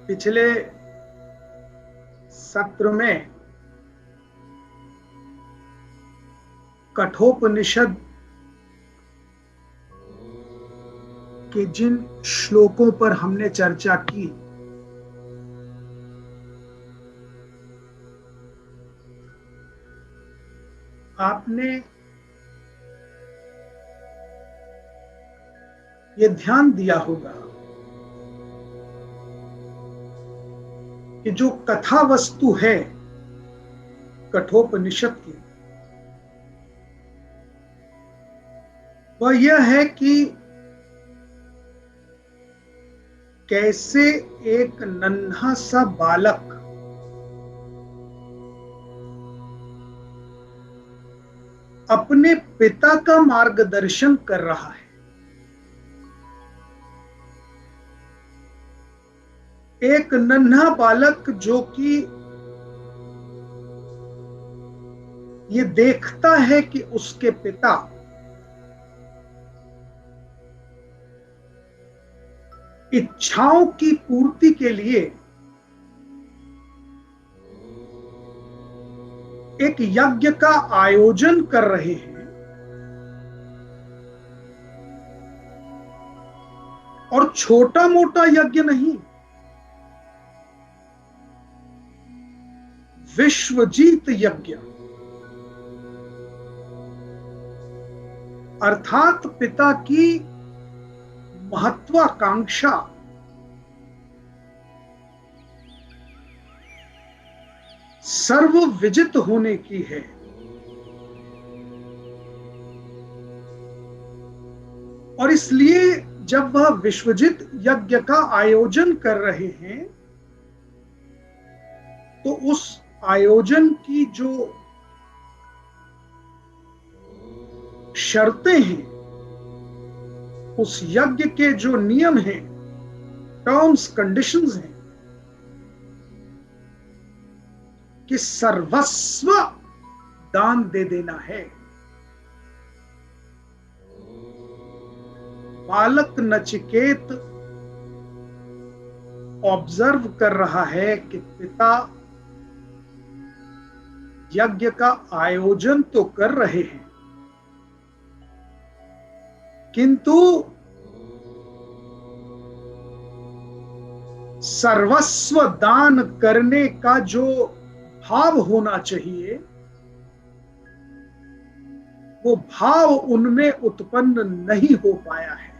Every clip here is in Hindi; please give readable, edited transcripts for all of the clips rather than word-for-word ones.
पिछले सत्र में कठोपनिषद के जिन श्लोकों पर हमने चर्चा की, आपने ये ध्यान दिया होगा कि जो कथा वस्तु है कठोपनिषद की, वह यह है कि कैसे एक नन्हा सा बालक अपने पिता का मार्गदर्शन कर रहा है। एक नन्हा बालक जो कि ये देखता है कि उसके पिता इच्छाओं की पूर्ति के लिए एक यज्ञ का आयोजन कर रहे हैं, और छोटा मोटा यज्ञ नहीं, विश्वजीत यज्ञ, अर्थात पिता की महत्वाकांक्षा सर्व विजित होने की है। और इसलिए जब वह विश्वजित यज्ञ का आयोजन कर रहे हैं, तो उस आयोजन की जो शर्तें हैं, उस यज्ञ के जो नियम हैं, टर्म्स कंडीशंस हैं, कि सर्वस्व दान दे देना है। बालक नचिकेत ऑब्जर्व कर रहा है कि पिता यज्ञ का आयोजन तो कर रहे हैं, किंतु सर्वस्व दान करने का जो भाव होना चाहिए, वो भाव उनमें उत्पन्न नहीं हो पाया है।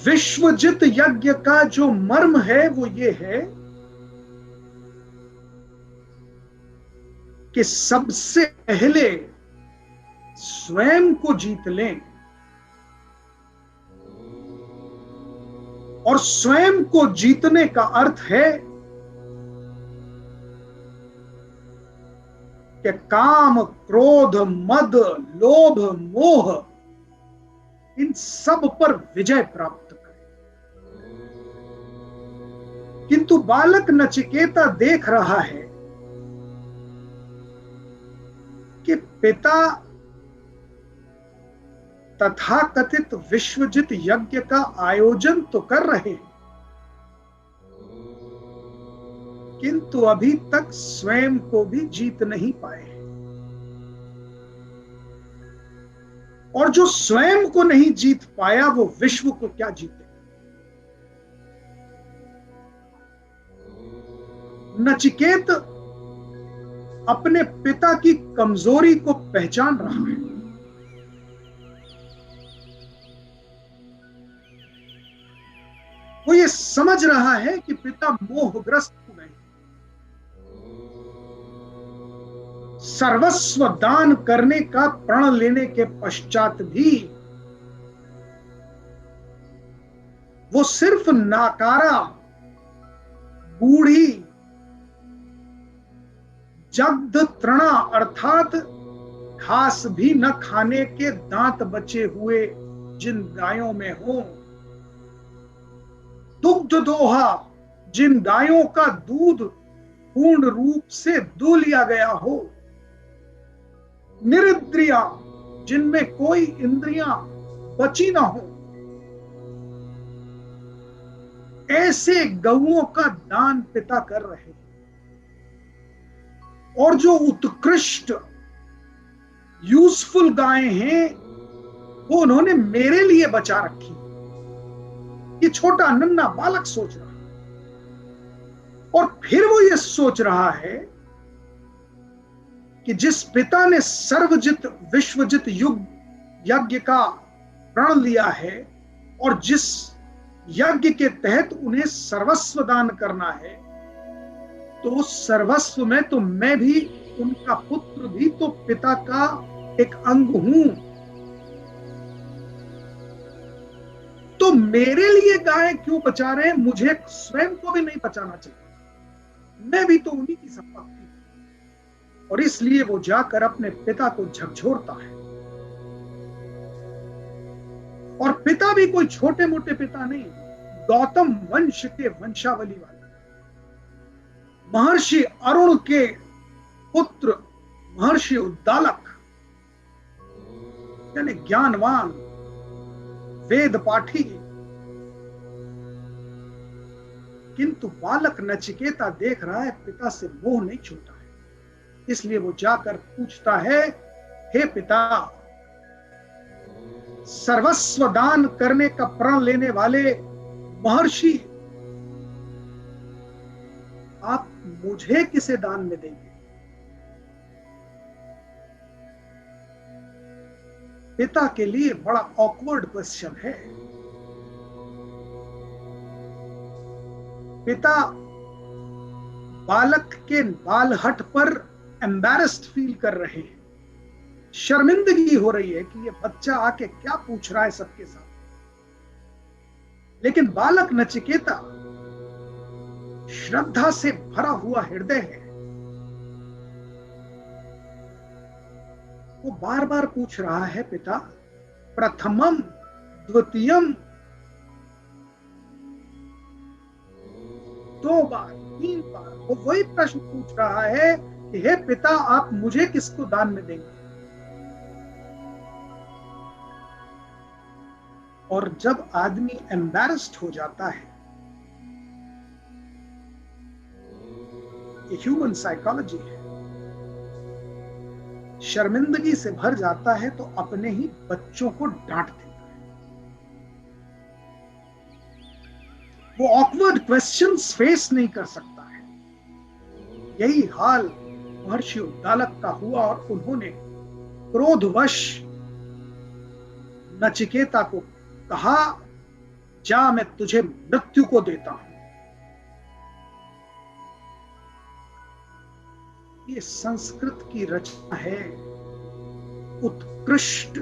विश्वजित यज्ञ का जो मर्म है वो ये है कि सबसे पहले स्वयं को जीत लें, और स्वयं को जीतने का अर्थ है कि काम, क्रोध, मद, लोभ, मोह, इन सब पर विजय प्राप्त करें। किंतु बालक नचिकेता देख रहा है कि पिता तथाकथित विश्वजित यज्ञ का आयोजन तो कर रहे हैं, किंतु अभी तक स्वयं को भी जीत नहीं पाए हैं। और जो स्वयं को नहीं जीत पाया, वो विश्व को क्या जीते। नचिकेत अपने पिता की कमजोरी को पहचान रहा है। वो ये समझ रहा है कि पिता मोहग्रस्त हो गए, सर्वस्व दान करने का प्रण लेने के पश्चात भी वो सिर्फ नाकारा, बूढ़ी, जग्ध तृणा अर्थात घास भी न खाने के दांत बचे हुए जिन गायों में हो, दुग्ध दोहा जिन गायों का दूध पूर्ण रूप से दो लिया गया हो, निरिंद्रिया जिनमें कोई इंद्रियां बची ना हो, ऐसे गौओं का दान पिता कर रहे हैं, और जो उत्कृष्ट यूजफुल गायें हैं वो उन्होंने मेरे लिए बचा रखी। ये छोटा नन्हा बालक सोच रहा है, और फिर वो ये सोच रहा है कि जिस पिता ने सर्वजित विश्वजित युग यज्ञ का प्रण लिया है, और जिस यज्ञ के तहत उन्हें सर्वस्व दान करना है, तो उस सर्वस्व में तो मैं भी, उनका पुत्र भी तो पिता का एक अंग हूं। तो मेरे लिए गाय क्यों बचा रहे हैं? मुझे स्वयं को भी नहीं बचाना चाहिए, मैं भी तो उन्हीं की संपत्ति हूं। और इसलिए वो जाकर अपने पिता को झकझोरता है। और पिता भी कोई छोटे मोटे पिता नहीं, गौतम वंश के वंशावली वाले महर्षि अरुण के पुत्र महर्षि उद्दालक, यानी ज्ञानवान वेद पाठी। किंतु बालक नचिकेता देख रहा है पिता से मोह नहीं छूटा है, इसलिए वो जाकर पूछता है, हे पिता, सर्वस्व दान करने का प्रण लेने वाले महर्षि, आप मुझे किसे दान में देंगे? पिता के लिए बड़ा ऑकवर्ड क्वेश्चन है। पिता बालक के बालहट पर एम्बैरेस्ड फील कर रहे हैं, शर्मिंदगी हो रही है कि ये बच्चा आके क्या पूछ रहा है सबके साथ। लेकिन बालक नचिकेता श्रद्धा से भरा हुआ हृदय है, वो बार बार पूछ रहा है, पिता, प्रथमम द्वितीयम, 2 बार 3 बार वो वही प्रश्न पूछ रहा है कि हे पिता, आप मुझे किसको दान में देंगे? और जब आदमी एम्बैरेस्ड हो जाता है, ये ह्यूमन साइकोलॉजी है, शर्मिंदगी से भर जाता है तो अपने ही बच्चों को डांट देता है। वो ऑकवर्ड क्वेश्चंस फेस नहीं कर सकता है। यही हाल महर्षि उद्दालक का हुआ, और उन्होंने क्रोधवश नचिकेता को कहा, जा, मैं तुझे मृत्यु को देता हूं। ये संस्कृत की रचना है, उत्कृष्ट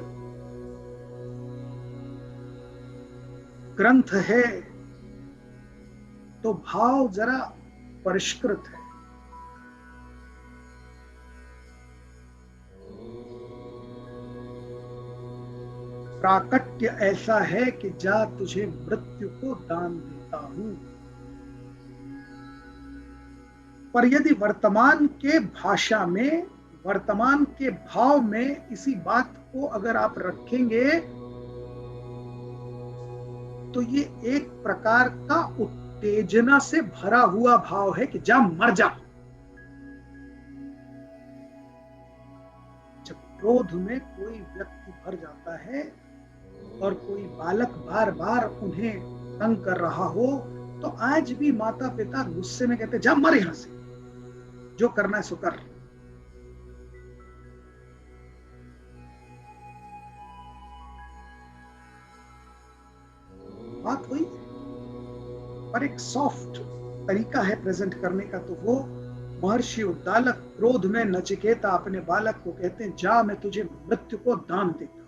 ग्रंथ है, तो भाव जरा परिष्कृत है। प्राकट्य ऐसा है कि जा, तुझे मृत्यु को दान देता हूं। पर यदि वर्तमान के भाषा में, वर्तमान के भाव में इसी बात को अगर आप रखेंगे, तो ये एक प्रकार का उत्तेजना से भरा हुआ भाव है कि जा, मर जा। जब क्रोध में कोई व्यक्ति भर जाता है और कोई बालक बार बार उन्हें तंग कर रहा हो, तो आज भी माता पिता गुस्से में कहते, जा, मर यहां से, जो करना है सो कर। बात वही है, पर एक सॉफ्ट तरीका है प्रेजेंट करने का। तो वो महर्षि उद्दालक क्रोध में नचिकेता अपने बालक को कहते हैं, जा, मैं तुझे मृत्यु को दान देता हूं।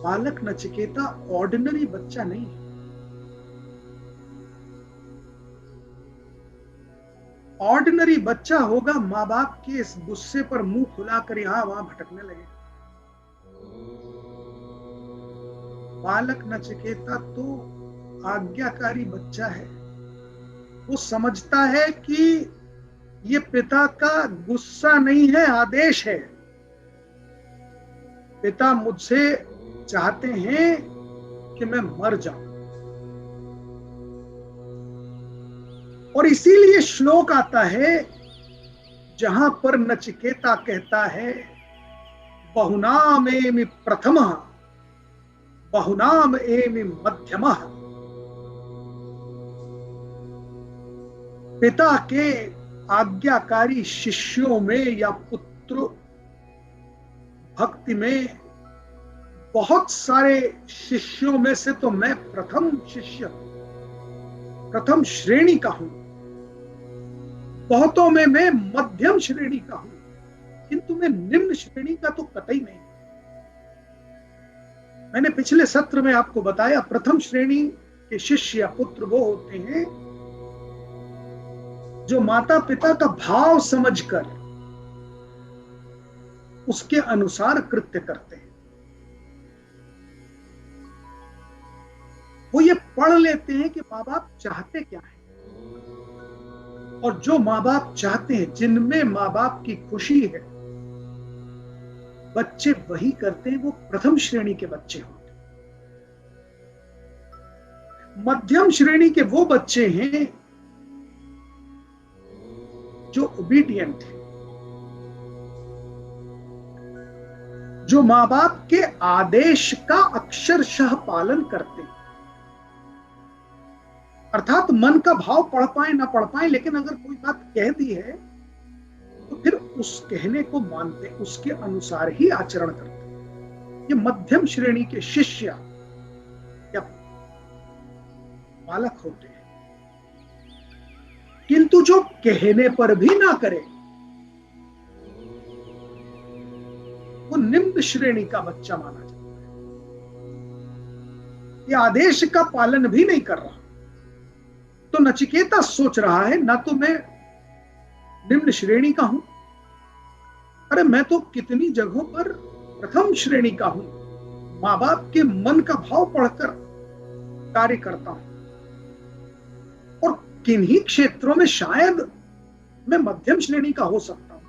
बालक नचिकेता ऑर्डिनरी बच्चा नहीं है। ऑर्डिनरी बच्चा होगा, माँ बाप के इस गुस्से पर मुंह खुलाकर यहां वहां भटकने लगे। बालक नचिकेता तो आज्ञाकारी बच्चा है। वो समझता है कि ये पिता का गुस्सा नहीं है, आदेश है। पिता मुझसे चाहते हैं कि मैं मर जाऊं, और इसीलिए श्लोक आता है जहां पर नचिकेता कहता है बहुनाम एमि प्रथमः बहुनाम एमि मध्यमः। पिता के आज्ञाकारी शिष्यों में या पुत्र भक्ति में बहुत सारे शिष्यों में से तो मैं प्रथम शिष्य, प्रथम श्रेणी का हूं। बहुतों में मैं मध्यम श्रेणी का हूं, किंतु मैं निम्न श्रेणी का तो कतई नहीं। मैंने पिछले सत्र में आपको बताया प्रथम श्रेणी के शिष्य या पुत्र वो होते हैं जो माता पिता का भाव समझकर उसके अनुसार कृत्य करते हैं। वो ये पढ़ लेते हैं कि माँ बाप चाहते क्या है, और जो माँ बाप चाहते हैं, जिनमें माँ बाप की खुशी है, बच्चे वही करते हैं। वो प्रथम श्रेणी के बच्चे होते हैं। मध्यम श्रेणी के वो बच्चे हैं जो ओबीडियंट है, जो माँ बाप के आदेश का अक्षरशः पालन करते हैं। अर्थात मन का भाव पढ़ पाए ना पढ़ पाए, लेकिन अगर कोई बात कह दी है तो फिर उस कहने को मानते, उसके अनुसार ही आचरण करते। ये मध्यम श्रेणी के शिष्य या बालक होते हैं। किंतु जो कहने पर भी ना करे वो निम्न श्रेणी का बच्चा माना जाता है। ये आदेश का पालन भी नहीं कर रहा। तो नचिकेता सोच रहा है ना तो मैं निम्न श्रेणी का हूं, अरे मैं तो कितनी जगहों पर प्रथम श्रेणी का हूं। माँ बाप के मन का भाव पढ़कर कार्य करता हूं, और किन्हीं क्षेत्रों में शायद मैं मध्यम श्रेणी का हो सकता हूं,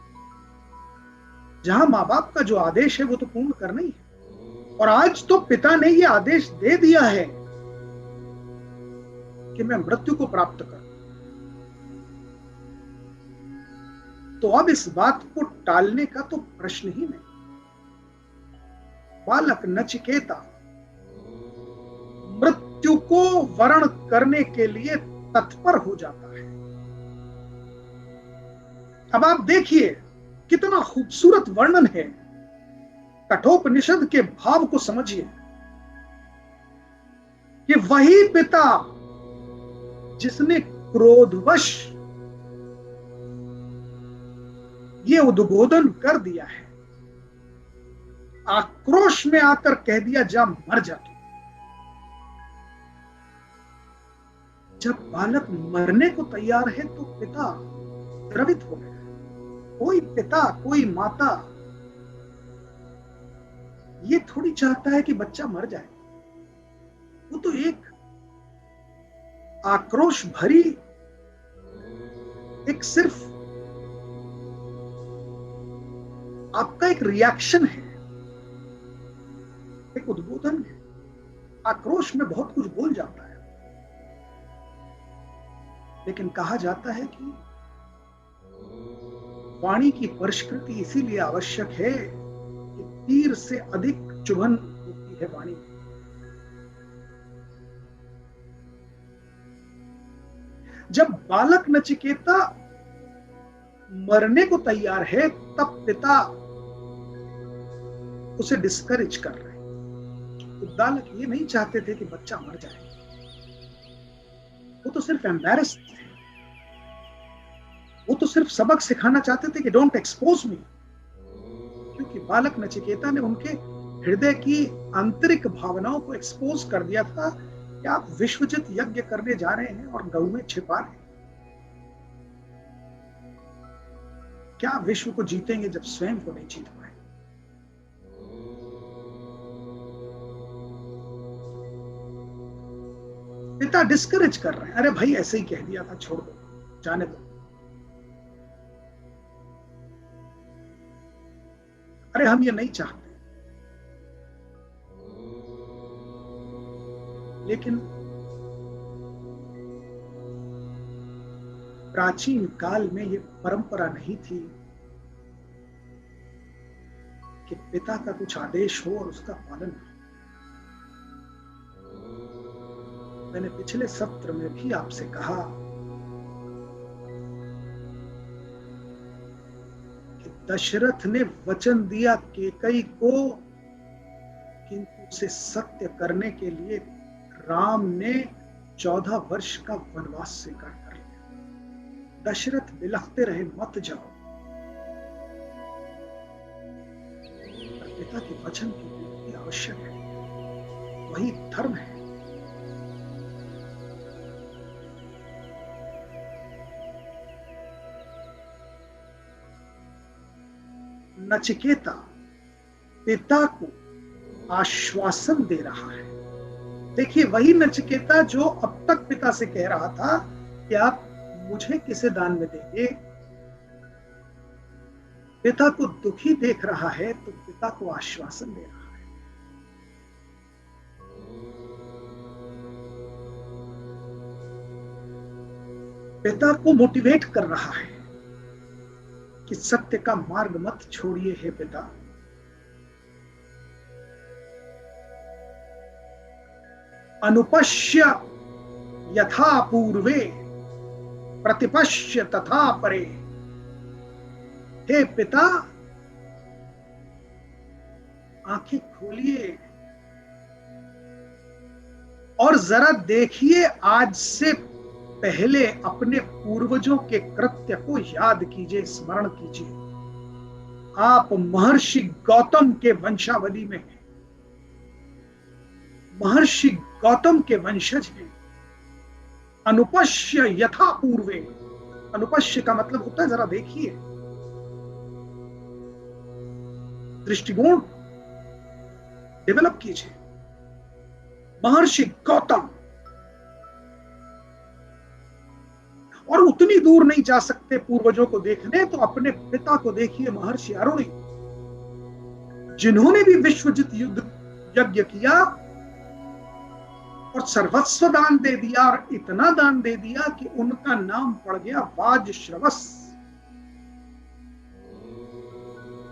जहां माँ बाप का जो आदेश है वो तो पूर्ण करना ही है। और आज तो पिता ने ये आदेश दे दिया है कि मैं मृत्यु को प्राप्त करूं, तो अब इस बात को टालने का तो प्रश्न ही नहीं। बालक नचिकेता मृत्यु को वरण करने के लिए तत्पर हो जाता है। अब आप देखिए कितना खूबसूरत वर्णन है। कठोपनिषद के भाव को समझिए कि वही पिता जिसने क्रोधवश ये उद्बोधन कर दिया है, आक्रोश में आकर कह दिया जा मर जा तू। जब बालक मरने को तैयार है तो पिता द्रवित हो गया। कोई पिता, कोई माता ये थोड़ी चाहता है कि बच्चा मर जाए। वो तो एक आक्रोश भरी, एक सिर्फ आपका एक रिएक्शन है, एक उद्बोधन है। आक्रोश में बहुत कुछ बोल जाता है, लेकिन कहा जाता है कि वाणी की परिष्कृति इसीलिए आवश्यक है कि तीर से अधिक चुभन होती है वाणी। जब बालक नचिकेता मरने को तैयार है, तब पिता उसे डिस्करेज कर रहे हैं। तो बालक ये नहीं चाहते थे कि बच्चा मर जाए, वो तो सिर्फ एम्बैरेस्ड थे। वो तो सिर्फ सबक सिखाना चाहते थे कि डोंट एक्सपोज मी, क्योंकि बालक नचिकेता ने उनके हृदय की आंतरिक भावनाओं को एक्सपोज कर दिया था कि आप विश्वजित यज्ञ करने जा रहे हैं और गऊ में छिपा रहे हैं। क्या विश्व को जीतेंगे जब स्वयं को नहीं जीत पाए? पिता डिस्करेज कर रहे हैं, अरे भाई ऐसे ही कह दिया था, छोड़ दो, जाने दो। अरे हम ये नहीं चाहते। लेकिन प्राचीन काल में यह परंपरा नहीं थी कि पिता का कुछ आदेश हो और उसका पालन हो। मैंने पिछले सत्र में भी आपसे कहा कि दशरथ ने वचन दिया कैकेयी को, किंतु उसे सत्य करने के लिए राम ने 14 वर्ष का वनवास स्वीकार कर लिया। दशरथ बिलखते रहे, मत जाओ, पर पिता के वचन की पूर्ति आवश्यक है, वही धर्म है। नचिकेता पिता को आश्वासन दे रहा है। देखिए, वही नचिकेता जो अब तक पिता से कह रहा था कि आप मुझे किसे दान में देंगे, पिता को दुखी देख रहा है तो पिता को आश्वासन दे रहा है। पिता को मोटिवेट कर रहा है कि सत्य का मार्ग मत छोड़िए हे पिता। अनुपश्य यथा पूर्वे प्रतिपश्य तथा परे। हे पिता, आंखें खोलिए और जरा देखिए, आज से पहले अपने पूर्वजों के कृत्य को याद कीजिए, स्मरण कीजिए। आप महर्षि गौतम के वंशावली में हैं, महर्षि गौतम के वंशज हैं। अनुपश्य यथा पूर्वे, अनुपश्य का मतलब होता है जरा देखिए, दृष्टिकोण डेवलप कीजिए। महर्षि गौतम, और उतनी दूर नहीं जा सकते पूर्वजों को देखने, तो अपने पिता को देखिए, महर्षि अरुणि, जिन्होंने भी विश्वजित युद्ध यज्ञ किया और सर्वस्व दान दे दिया, और इतना दान दे दिया कि उनका नाम पड़ गया Vajashravas.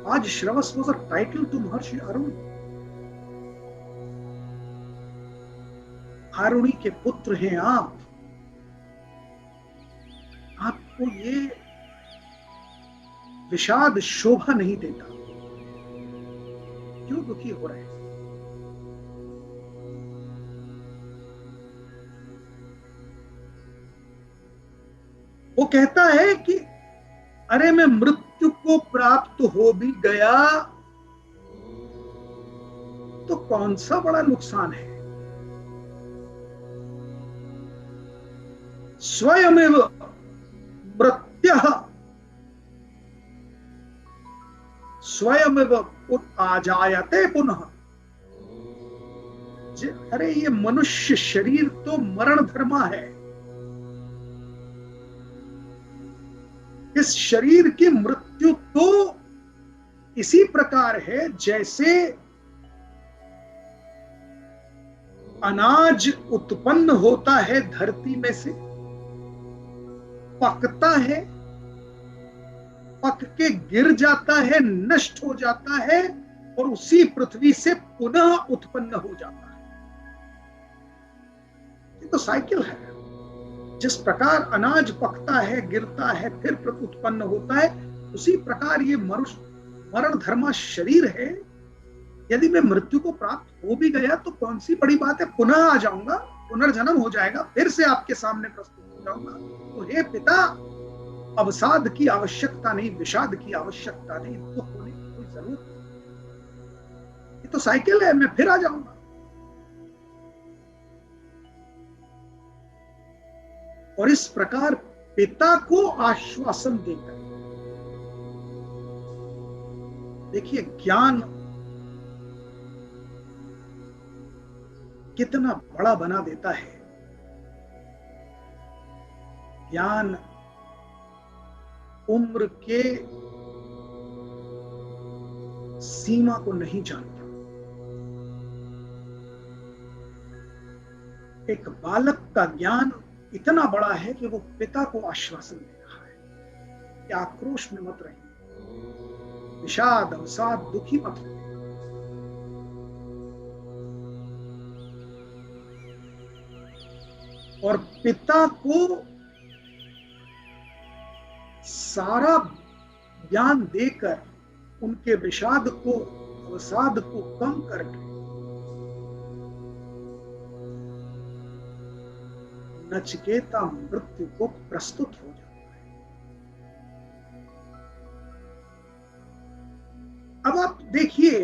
Vajashravas was a title to Maharshi Aruni. अरुणि के पुत्र हैं आप। आपको ये विषाद शोभा नहीं देता। क्यों दुखी हो रहे हैं? वो कहता है कि अरे मैं मृत्यु को प्राप्त हो भी गया तो कौन सा बड़ा नुकसान है। स्वयमेव मृत्युः स्वयमेव आजायते पुनः। अरे ये मनुष्य शरीर तो मरण धर्मा है। इस शरीर की मृत्यु तो इसी प्रकार है जैसे अनाज उत्पन्न होता है धरती में से, पकता है, पक के गिर जाता है, नष्ट हो जाता है और उसी पृथ्वी से पुनः उत्पन्न हो जाता है। ये तो साइकिल है। जिस प्रकार अनाज पकता है, गिरता है, फिर उत्पन्न होता है, उसी प्रकार ये मरण धर्मा शरीर है। यदि मैं मृत्यु को प्राप्त हो भी गया तो कौन सी बड़ी बात है, पुनः आ जाऊंगा, पुनर्जन्म हो जाएगा, फिर से आपके सामने प्रस्तुत हो जाऊंगा। तो हे पिता, अवसाद की आवश्यकता नहीं, विषाद की आवश्यकता नहीं, दुख होने की कोई जरूरत नहीं। ये तो साइकिल है, मैं फिर आ जाऊंगा। और इस प्रकार पिता को आश्वासन देकर, देखिए ज्ञान कितना बड़ा बना देता है। ज्ञान उम्र के सीमा को नहीं जानता। एक बालक का ज्ञान इतना बड़ा है कि वो पिता को आश्वासन दे रहा है कि आक्रोश में मत रहिए, विषाद अवसाद दुखी मत हो। और पिता को सारा ज्ञान देकर उनके विषाद को अवसाद को कम करके नचिकेता मृत्यु को प्रस्तुत हो जाता है। अब आप देखिए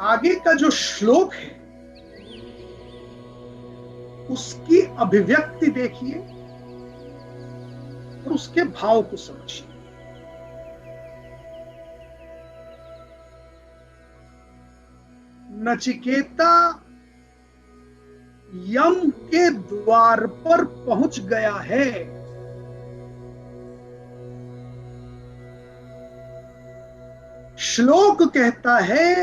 आगे का जो श्लोक है उसकी अभिव्यक्ति देखिए और उसके भाव को समझिए। नचिकेता यम के द्वार पर पहुंच गया है। श्लोक कहता है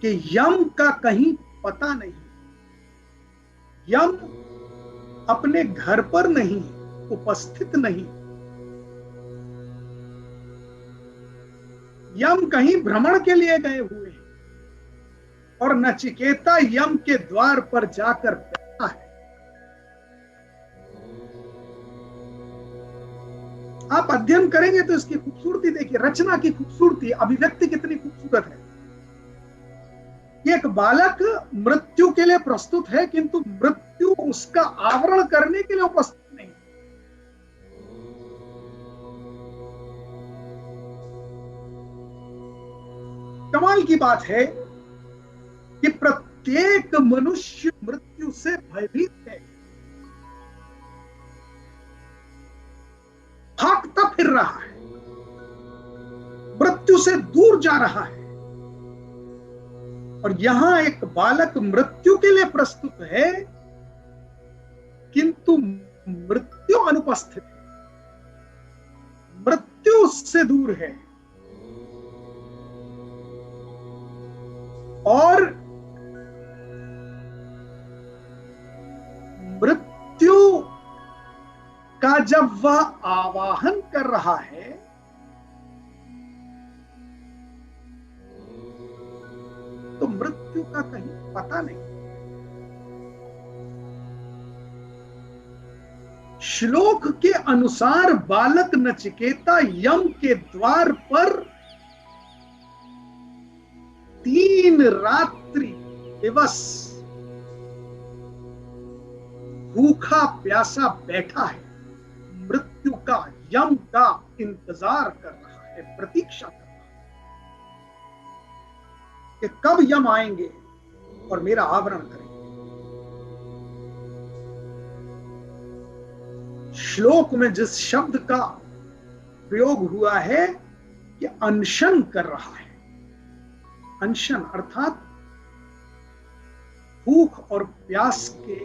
कि यम का कहीं पता नहीं, यम अपने घर पर नहीं, उपस्थित नहीं, यम कहीं भ्रमण के लिए गए हुए हैं और नचिकेता यम के द्वार पर जाकर बैठा है। आप अध्ययन करेंगे तो इसकी खूबसूरती देखिए, रचना की खूबसूरती, अभिव्यक्ति कितनी खूबसूरत है। एक बालक मृत्यु के लिए प्रस्तुत है किंतु मृत्यु उसका आवरण करने के लिए उपस्थित नहीं। कमाल की बात है कि प्रत्येक मनुष्य मृत्यु से भयभीत है, भागता फिर रहा है, मृत्यु से दूर जा रहा है। और यहां एक बालक मृत्यु के लिए प्रस्तुत है किंतु मृत्यु अनुपस्थित है, मृत्यु उससे दूर है। और मृत्यु का जब वह आवाहन कर रहा है तो मृत्यु का कहीं पता नहीं। श्लोक के अनुसार बालक नचिकेता यम के द्वार पर 3 रात्रि दिवस भूखा प्यासा बैठा है, मृत्यु का, यम का इंतजार कर रहा है, प्रतीक्षा कर रहा है कि कब यम आएंगे और मेरा आवरण करेंगे। श्लोक में जिस शब्द का प्रयोग हुआ है कि अनशन कर रहा है, अनशन अर्थात भूख और प्यास के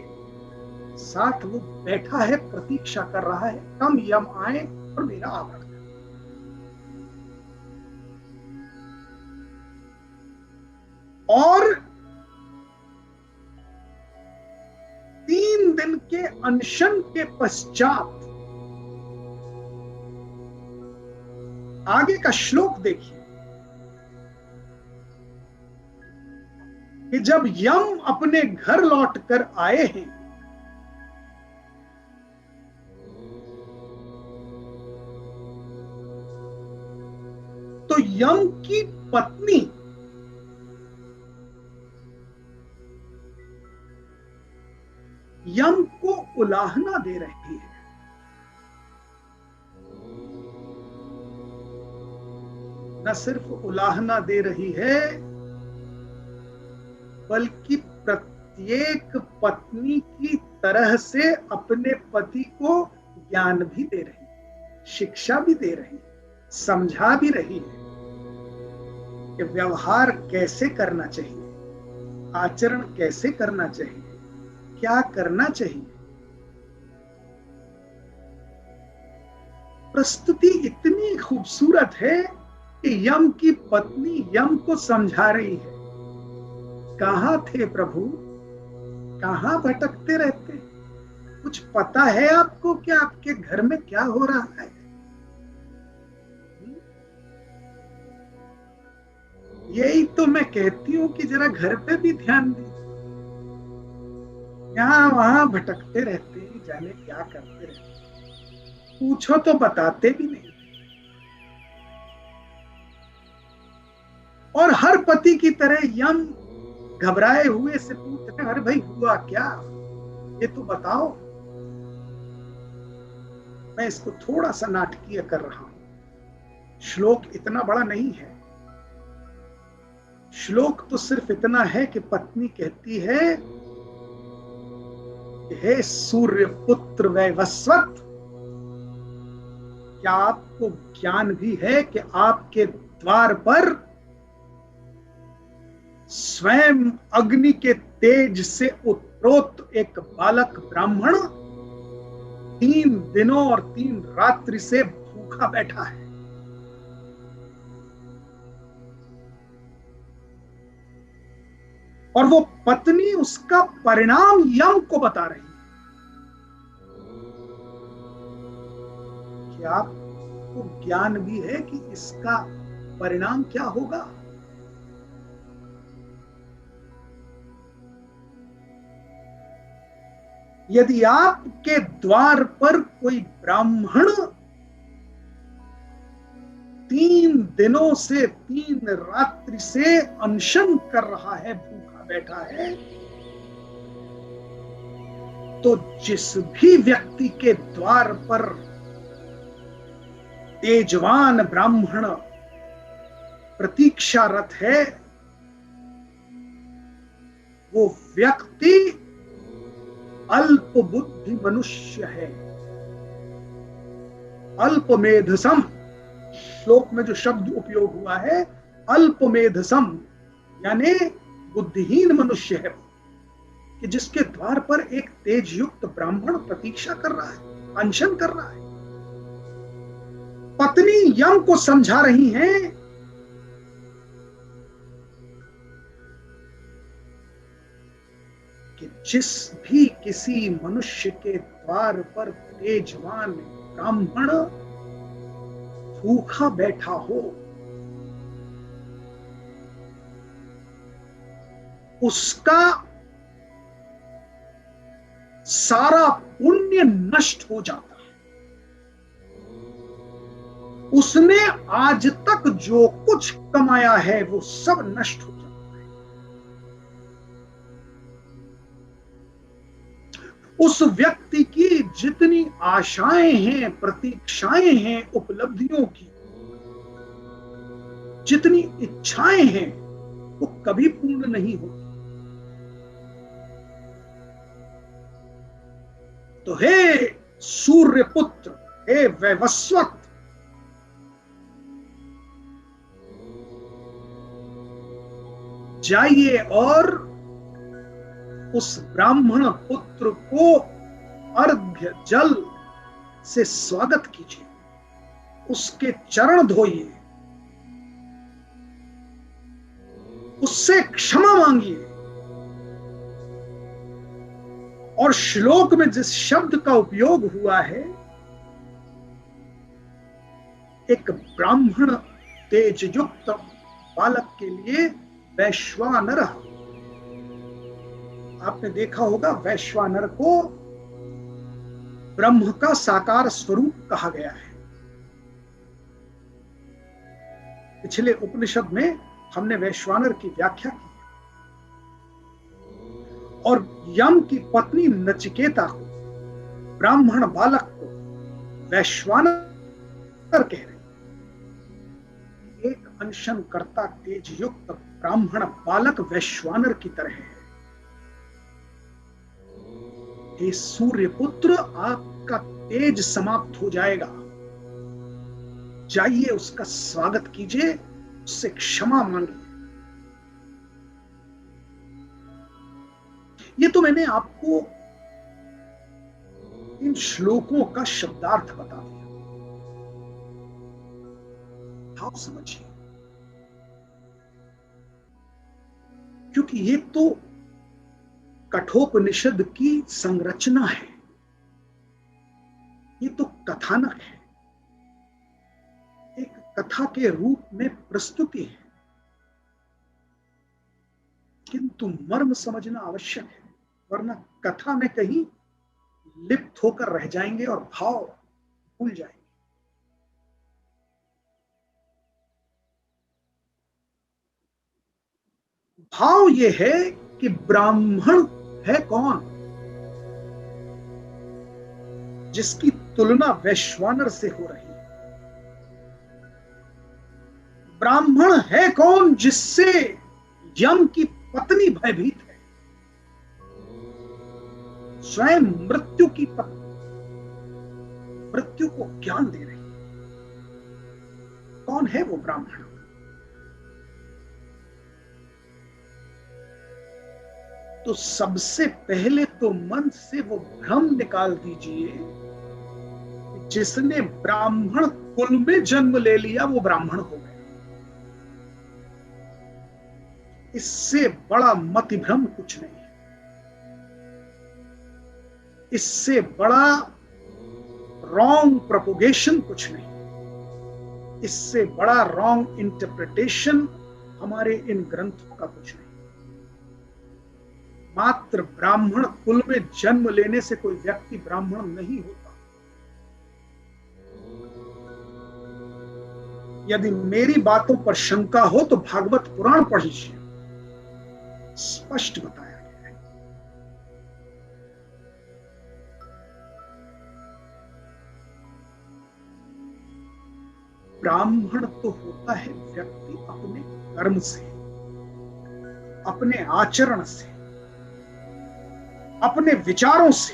साथ वो बैठा है, प्रतीक्षा कर रहा है कब यम आए और मेरा आवरण करें। और 3 दिन के अनशन के पश्चात आगे का श्लोक देखिए कि जब यम अपने घर लौटकर आए हैं तो यम की पत्नी यम को उलाहना दे रही है। न सिर्फ उलाहना दे रही है बल्कि प्रत्येक पत्नी की तरह से अपने पति को ज्ञान भी दे रही है, शिक्षा भी दे रही है, समझा भी रही है कि व्यवहार कैसे करना चाहिए, आचरण कैसे करना चाहिए, क्या करना चाहिए। प्रस्तुति इतनी खूबसूरत है कि यम की पत्नी यम को समझा रही है, कहां थे प्रभु कहां भटकते रहते हैं? कुछ पता है आपको कि आपके घर में क्या हो रहा है? यही तो मैं कहती हूं कि जरा घर पे भी ध्यान दीजिए। यहाँ वहां भटकते रहते हैं, जाने क्या करते रहते हैं, पूछो तो बताते भी नहीं। और हर पति की तरह यम घबराए हुए से पूछ रहे, अरे भाई हुआ क्या, ये तो बताओ। मैं इसको थोड़ा सा नाटकीय कर रहा हूं। श्लोक इतना बड़ा नहीं है। श्लोक तो सिर्फ इतना है कि पत्नी कहती है, हे सूर्य पुत्र वैवस्वत, क्या आपको ज्ञान भी है कि आपके द्वार पर स्वयं अग्नि के तेज से उत्प्रोत एक बालक ब्राह्मण 3 दिनों और 3 रात्रि से भूखा बैठा है। और वो पत्नी उसका परिणाम यम को बता रही है कि आपको ज्ञान भी है कि इसका परिणाम क्या होगा। यदि आपके द्वार पर कोई ब्राह्मण 3 दिनों से 3 रात्रि से अनशन कर रहा है, भूखा बैठा है, तो जिस भी व्यक्ति के द्वार पर तेजवान ब्राह्मण प्रतीक्षारत है, वो व्यक्ति अल्प बुद्धि मनुष्य है। अल्प मेधसम, श्लोक में जो शब्द उपयोग हुआ है अल्प मेधसम, यानी बुद्धिहीन मनुष्य है कि जिसके द्वार पर एक तेजयुक्त ब्राह्मण प्रतीक्षा कर रहा है, अनशन कर रहा है। पत्नी यम को समझा रही हैं कि जिस भी किसी मनुष्य के द्वार पर तेजवान ब्राह्मण भूखा बैठा हो, उसका सारा पुण्य नष्ट हो जाता है। उसने आज तक जो कुछ कमाया है वो सब नष्ट हो जाता है। उस व्यक्ति की जितनी आशाएं हैं, प्रतीक्षाएं हैं उपलब्धियों की, जितनी इच्छाएं हैं, वो कभी पूर्ण नहीं होती। तो हे सूर्य पुत्र, हे वैवस्वत, जाइए और उस ब्राह्मण पुत्र को अर्घ्य जल से स्वागत कीजिए, उसके चरण धोइए, उससे क्षमा मांगिए। और श्लोक में जिस शब्द का उपयोग हुआ है, एक ब्राह्मण तेजयुक्त बालक के लिए वैश्वानर, आपने देखा होगा वैश्वानर को ब्रह्म का साकार स्वरूप कहा गया है। पिछले उपनिषद में हमने वैश्वानर की व्याख्या की और यम की पत्नी नचिकेता को, ब्राह्मण बालक को वैश्वानर कह रहे। एक अनशन करता तेजयुक्त ब्राह्मण बालक वैश्वानर की तरह है। हे सूर्य पुत्र, आपका तेज समाप्त हो जाएगा, जाइए उसका स्वागत कीजिए, उससे क्षमा मांगिए। ये तो मैंने आपको इन श्लोकों का शब्दार्थ बता दिया, भाव समझिए, क्योंकि ये तो कठोपनिषद की संरचना है, ये तो कथानक है, एक कथा के रूप में प्रस्तुति है, किंतु मर्म समझना आवश्यक है, वरना कथा में कहीं लिप्त होकर रह जाएंगे और भाव भूल जाएंगे। भाव ये है कि ब्राह्मण है कौन, जिसकी तुलना वैश्वानर से हो रही है। ब्राह्मण है कौन जिससे यम की पत्नी भयभीत है, स्वयं मृत्यु की पत्नी मृत्यु को ज्ञान दे रही है। कौन है वो ब्राह्मण? तो सबसे पहले तो मन से वो भ्रम निकाल दीजिए, जिसने ब्राह्मण कुल में जन्म ले लिया वो ब्राह्मण हो गया। इससे बड़ा मतिभ्रम कुछ नहीं है, इससे बड़ा रॉन्ग प्रोपोगेशन कुछ नहीं, इससे बड़ा रॉन्ग इंटरप्रिटेशन हमारे इन ग्रंथों का कुछ नहीं। मात्र ब्राह्मण कुल में जन्म लेने से कोई व्यक्ति ब्राह्मण नहीं होता। यदि मेरी बातों पर शंका हो तो भागवत पुराण पढ़ लीजिए, स्पष्ट बताया गया है। ब्राह्मण तो होता है व्यक्ति अपने कर्म से, अपने आचरण से, अपने विचारों से,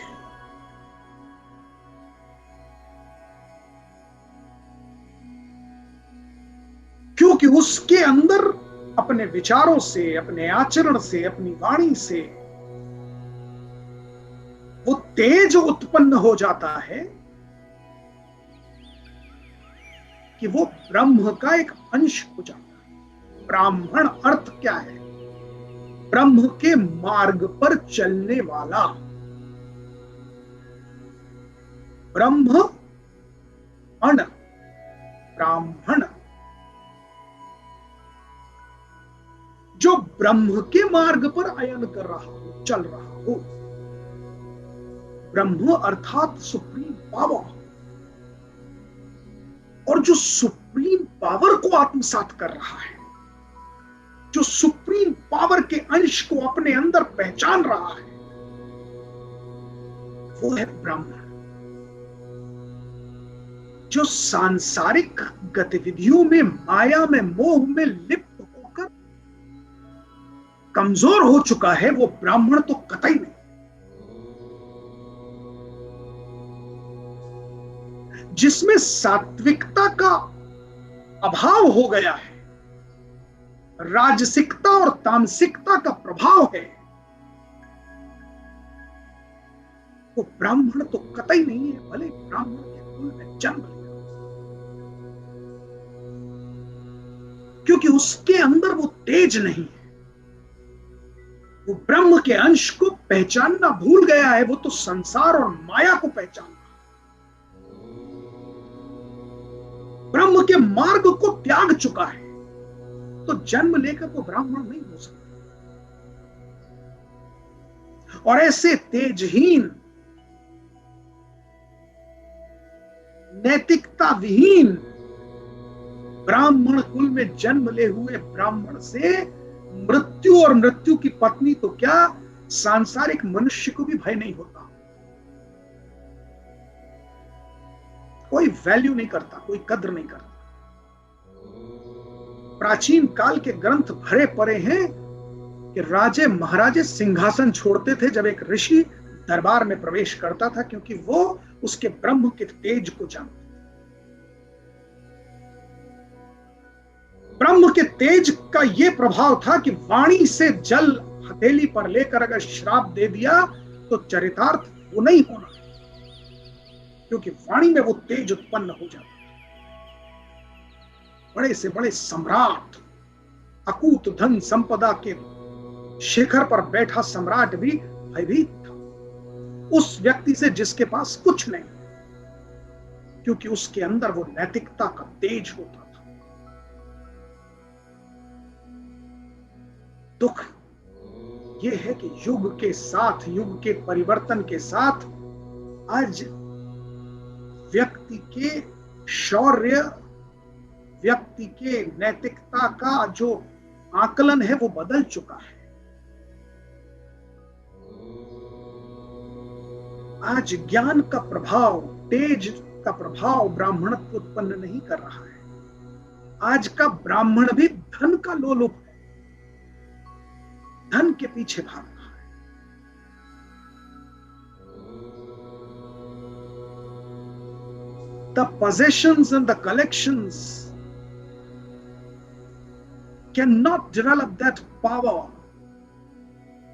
क्योंकि उसके अंदर अपने विचारों से, अपने आचरण से, अपनी वाणी से वो तेज उत्पन्न हो जाता है कि वो ब्रह्म का एक अंश हो जाता है। ब्राह्मण अर्थ क्या है? ब्रह्म के मार्ग पर चलने वाला। ब्रह्म अण ब्राह्मण, जो ब्रह्म के मार्ग पर अयन कर रहा हो, चल रहा हो। ब्रह्म अर्थात सुप्रीम पावर, और जो सुप्रीम पावर को आत्मसात कर रहा है, जो सुप्रीम पावर के अंश को अपने अंदर पहचान रहा है, वो है ब्राह्मण। जो सांसारिक गतिविधियों में, माया में, मोह में लिप्त होकर कमजोर हो चुका है, वो ब्राह्मण तो कतई नहीं। जिसमें सात्विकता का अभाव हो गया है, राजसिकता और तामसिकता का प्रभाव है, वो ब्राह्मण तो कतई नहीं है, भले ब्राह्मण के कुल में जन्म लिया, क्योंकि उसके अंदर वो तेज नहीं है। वो ब्रह्म के अंश को पहचानना भूल गया है, वो तो संसार और माया को पहचान रहा है। ब्रह्म के मार्ग को त्याग चुका है, तो जन्म लेकर वो ब्राह्मण नहीं हो सकता। और ऐसे तेजहीन, नैतिकता विहीन ब्राह्मण कुल में जन्म ले हुए ब्राह्मण से मृत्यु और मृत्यु की पत्नी तो क्या, सांसारिक मनुष्य को भी भय नहीं होता। कोई वैल्यू नहीं करता, कोई कद्र नहीं करता। प्राचीन काल के ग्रंथ भरे पड़े हैं कि राजे महाराजे सिंहासन छोड़ते थे जब एक ऋषि दरबार में प्रवेश करता था, क्योंकि वो उसके ब्रह्म के तेज को जानते थे। ब्रह्म के तेज का यह प्रभाव था कि वाणी से जल हथेली पर लेकर अगर श्राप दे दिया तो चरितार्थ वो नहीं होना, क्योंकि वाणी में वो तेज उत्पन्न हो जाता। बड़े से बड़े सम्राट, अकूत धन संपदा के शिखर पर बैठा सम्राट भी भयभीत था उस व्यक्ति से जिसके पास कुछ नहीं, क्योंकि उसके अंदर वो नैतिकता का तेज होता था। दुख ये है कि युग के साथ, युग के परिवर्तन के साथ आज व्यक्ति के शौर्य, व्यक्ति के नैतिकता का जो आकलन है वो बदल चुका है। आज ज्ञान का प्रभाव, तेज का प्रभाव ब्राह्मणत्व उत्पन्न नहीं कर रहा है। आज का ब्राह्मण भी धन का लोलुप है, धन के पीछे भाग रहा है। The possessions and the collections cannot develop that power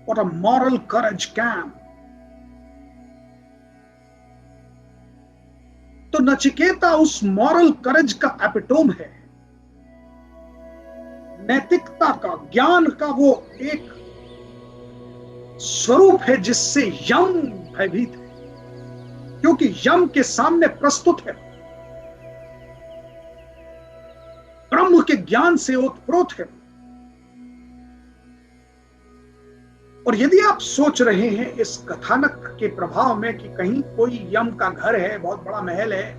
what a moral courage can. तो नचिकेता उस मॉरल करेज का एपिटोम है, नैतिकता का, ज्ञान का वो एक स्वरूप है जिससे यम भयभीत है, क्योंकि यम के सामने प्रस्तुत है, ब्रह्म के ज्ञान से ओतप्रोत है। और यदि आप सोच रहे हैं इस कथानक के प्रभाव में कि कहीं कोई यम का घर है, बहुत बड़ा महल है,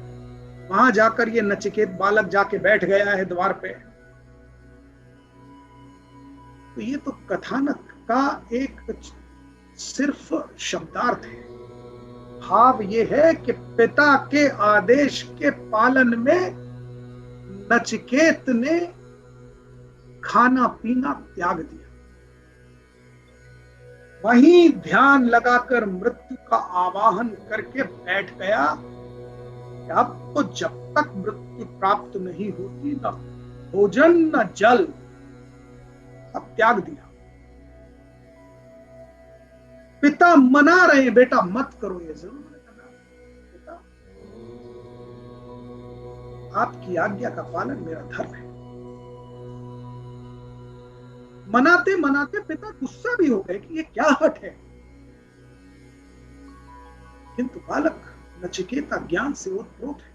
वहां जाकर ये नचिकेत बालक जाके बैठ गया है द्वार पे, तो ये तो कथानक का एक सिर्फ शब्दार्थ है। भाव ये है कि पिता के आदेश के पालन में नचिकेत ने खाना पीना त्याग दिया, वहीं ध्यान लगाकर मृत्यु का आवाहन करके बैठ गया। अब तो जब तक मृत्यु प्राप्त नहीं होती, न भोजन न जल, अब त्याग दिया। पिता मना रहे हैं, बेटा मत करो ये, जरूर बेटा, आपकी आज्ञा का पालन मेरा धर्म है। मनाते मनाते पिता गुस्सा भी हो गए कि ये क्या हट है, किंतु बालक नचिकेता ज्ञान से ओतप्रोत है।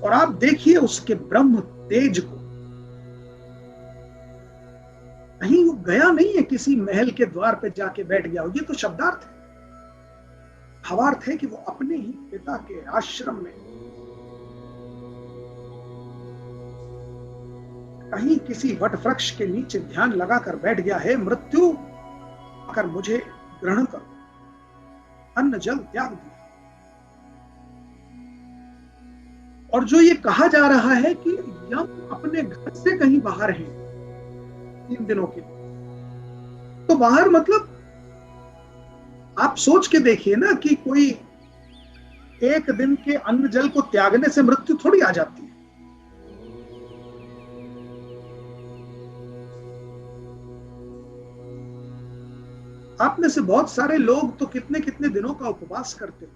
और आप देखिए उसके ब्रह्म तेज को, कहीं वो गया नहीं है किसी महल के द्वार पे जाके बैठ गया हो, ये तो शब्दार्थ है। भावार्थ है कि वो अपने ही पिता के आश्रम में कहीं किसी वट वृक्ष के नीचे ध्यान लगाकर बैठ गया है। मृत्यु आकर मुझे ग्रहण करो, अन्न जल त्याग दिया। और जो ये कहा जा रहा है कि यम अपने घर से कहीं बाहर है 3 दिनों के लिए, तो बाहर मतलब आप सोच के देखिए ना कि कोई एक दिन के अन्न जल को त्यागने से मृत्यु थोड़ी आ जाती है। आप में से बहुत सारे लोग तो कितने कितने दिनों का उपवास करते हैं।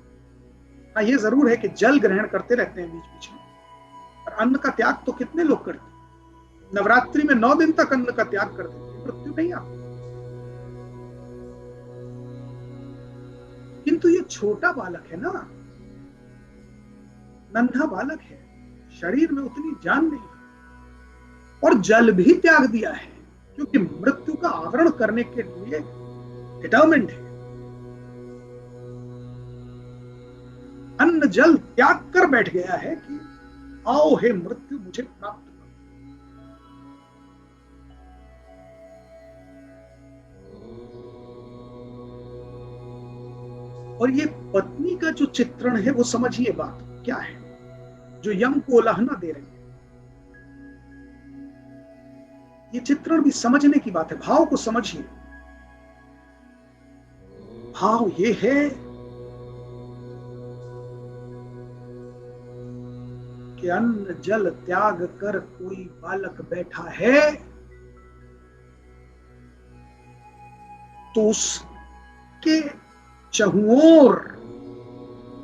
हाँ, ये जरूर है कि जल ग्रहण करते रहते हैं बीच बीच में, और अन्न का त्याग तो कितने लोग करते हैं। नवरात्रि में 9 दिन तक अन्न का त्याग करते हैं, मृत्यु नहीं आती। किंतु ये छोटा बालक है ना, नन्हा बालक है, शरीर में उतनी जान नहीं है, और जल भी त्याग दिया है क्योंकि मृत्यु का आवरण करने के लिए डिटर्मिन्ड है। अन्न जल त्याग कर बैठ गया है कि आओ हे मृत्यु मुझे प्राप्त करो। और ये पत्नी का जो चित्रण है वो समझिए बात क्या है, जो यम को उलाहना दे रही है। ये चित्रण भी समझने की बात है, भाव को समझिए। भाव ये है कि अन्न जल त्याग कर कोई बालक बैठा है तो उसके चहुओर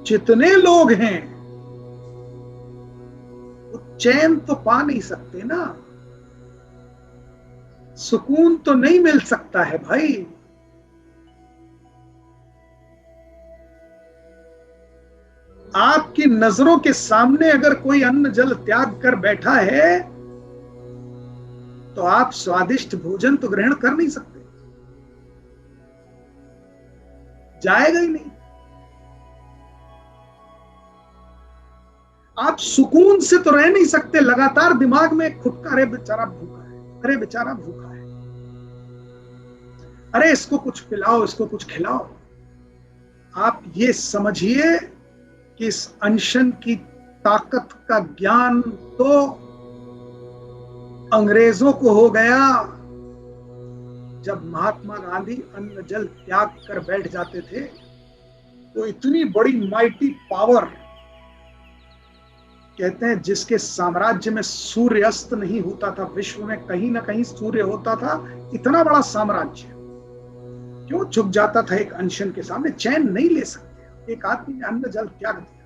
जितने लोग हैं वो चैन तो पा नहीं सकते ना। सुकून तो नहीं मिल सकता है भाई। आपकी नजरों के सामने अगर कोई अन्न जल त्याग कर बैठा है तो आप स्वादिष्ट भोजन तो ग्रहण कर नहीं सकते, जाएगा ही नहीं। आप सुकून से तो रह नहीं सकते, लगातार दिमाग में खुद का अरे बेचारा भूखा है, अरे बेचारा भूखा है, अरे इसको कुछ पिलाओ, इसको कुछ खिलाओ। आप ये समझिए कि इस अनशन की ताकत का ज्ञान तो अंग्रेजों को हो गया जब महात्मा गांधी अन्न जल त्याग कर बैठ जाते थे। तो इतनी बड़ी माइटी पावर, कहते हैं जिसके साम्राज्य में सूर्य अस्त नहीं होता था, विश्व में कहीं ना कहीं सूर्य होता था, इतना बड़ा साम्राज्य क्यों झुक जाता था एक अनशन के सामने? चैन नहीं ले सकते। एक आदमी ने अन्न जल त्याग दिया,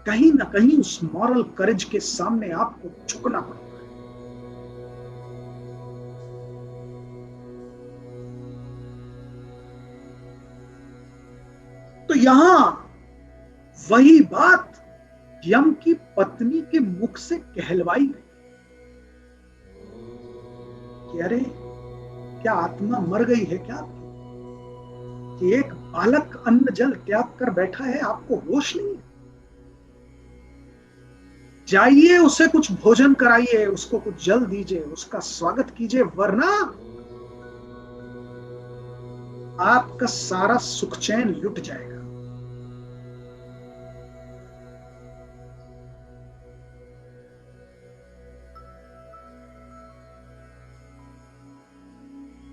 कहीं ना कहीं उस मॉरल करेज के सामने आपको झुकना पड़ता है। तो यहां वही बात यम की पत्नी के मुख से कहलवाई गई कि अरे क्या आत्मा मर गई है क्या आपकी, कि एक बालक अन्न जल त्याग कर बैठा है, आपको होश नहीं है? जाइए उसे कुछ भोजन कराइए, उसको कुछ जल दीजिए, उसका स्वागत कीजिए, वरना आपका सारा सुख चैन लुट जाएगा।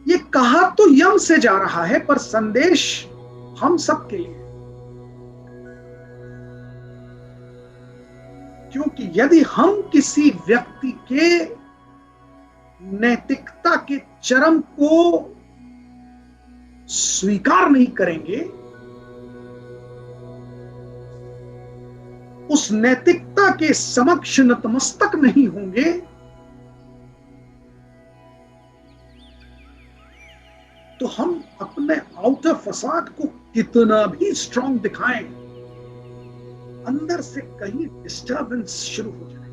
ये कहा तो यम से जा रहा है, पर संदेश हम सब के लिए, क्योंकि यदि हम किसी व्यक्ति के नैतिकता के चरम को स्वीकार नहीं करेंगे, उस नैतिकता के समक्ष नतमस्तक नहीं होंगे, तो हम अपने आउटर फसाद को कितना भी स्ट्रांग दिखाएं, अंदर से कहीं डिस्टर्बेंस शुरू हो जाए।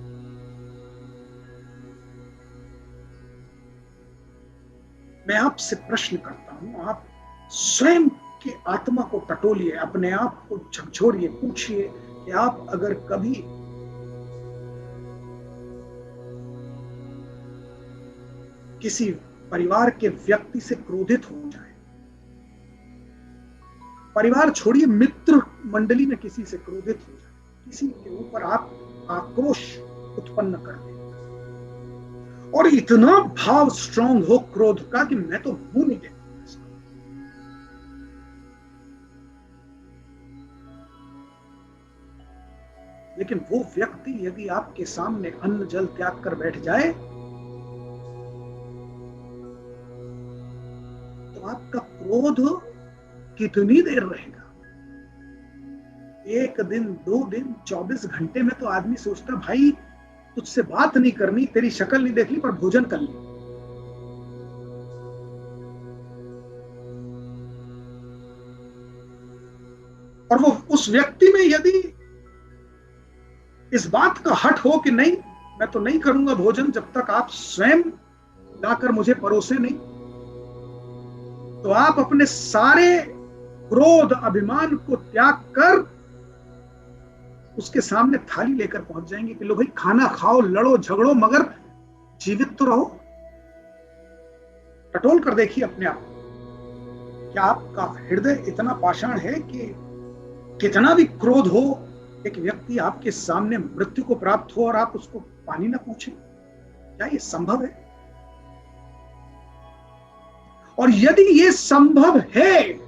मैं आपसे प्रश्न करता हूं, आप स्वयं की आत्मा को टटोलिए, अपने आप को झकझोरिए, पूछिए कि आप अगर कभी किसी परिवार के व्यक्ति से क्रोधित हो जाए, परिवार छोड़िए मित्र मंडली में किसी से क्रोधित हो जाए, किसी के ऊपर आप आक्रोश उत्पन्न कर दें और इतना भाव स्ट्रांग हो क्रोध का कि मैं तो मुंह नहीं देखता, लेकिन वो व्यक्ति यदि आपके सामने अन्न जल त्याग कर बैठ जाए तो आपका क्रोध कितनी देर रहेगा? एक दिन, 2 दिन, 24 घंटे में तो आदमी सोचता भाई तुझसे बात नहीं करनी, तेरी शक्ल नहीं देखनी, पर भोजन कर ली। और वो उस व्यक्ति में यदि इस बात का हट हो कि नहीं मैं तो नहीं करूंगा भोजन जब तक आप स्वयं लाकर मुझे परोसे नहीं, तो आप अपने सारे क्रोध अभिमान को त्याग कर उसके सामने थाली लेकर पहुंच जाएंगे कि लो भाई खाना खाओ, लड़ो झगड़ो, मगर जीवित तो रहो। टटोल कर देखिए अपने आप, क्या आपका हृदय इतना पाषाण है कि कितना भी क्रोध हो, एक व्यक्ति आपके सामने मृत्यु को प्राप्त हो और आप उसको पानी ना पूछें? क्या ये संभव है? और यदि ये संभव है,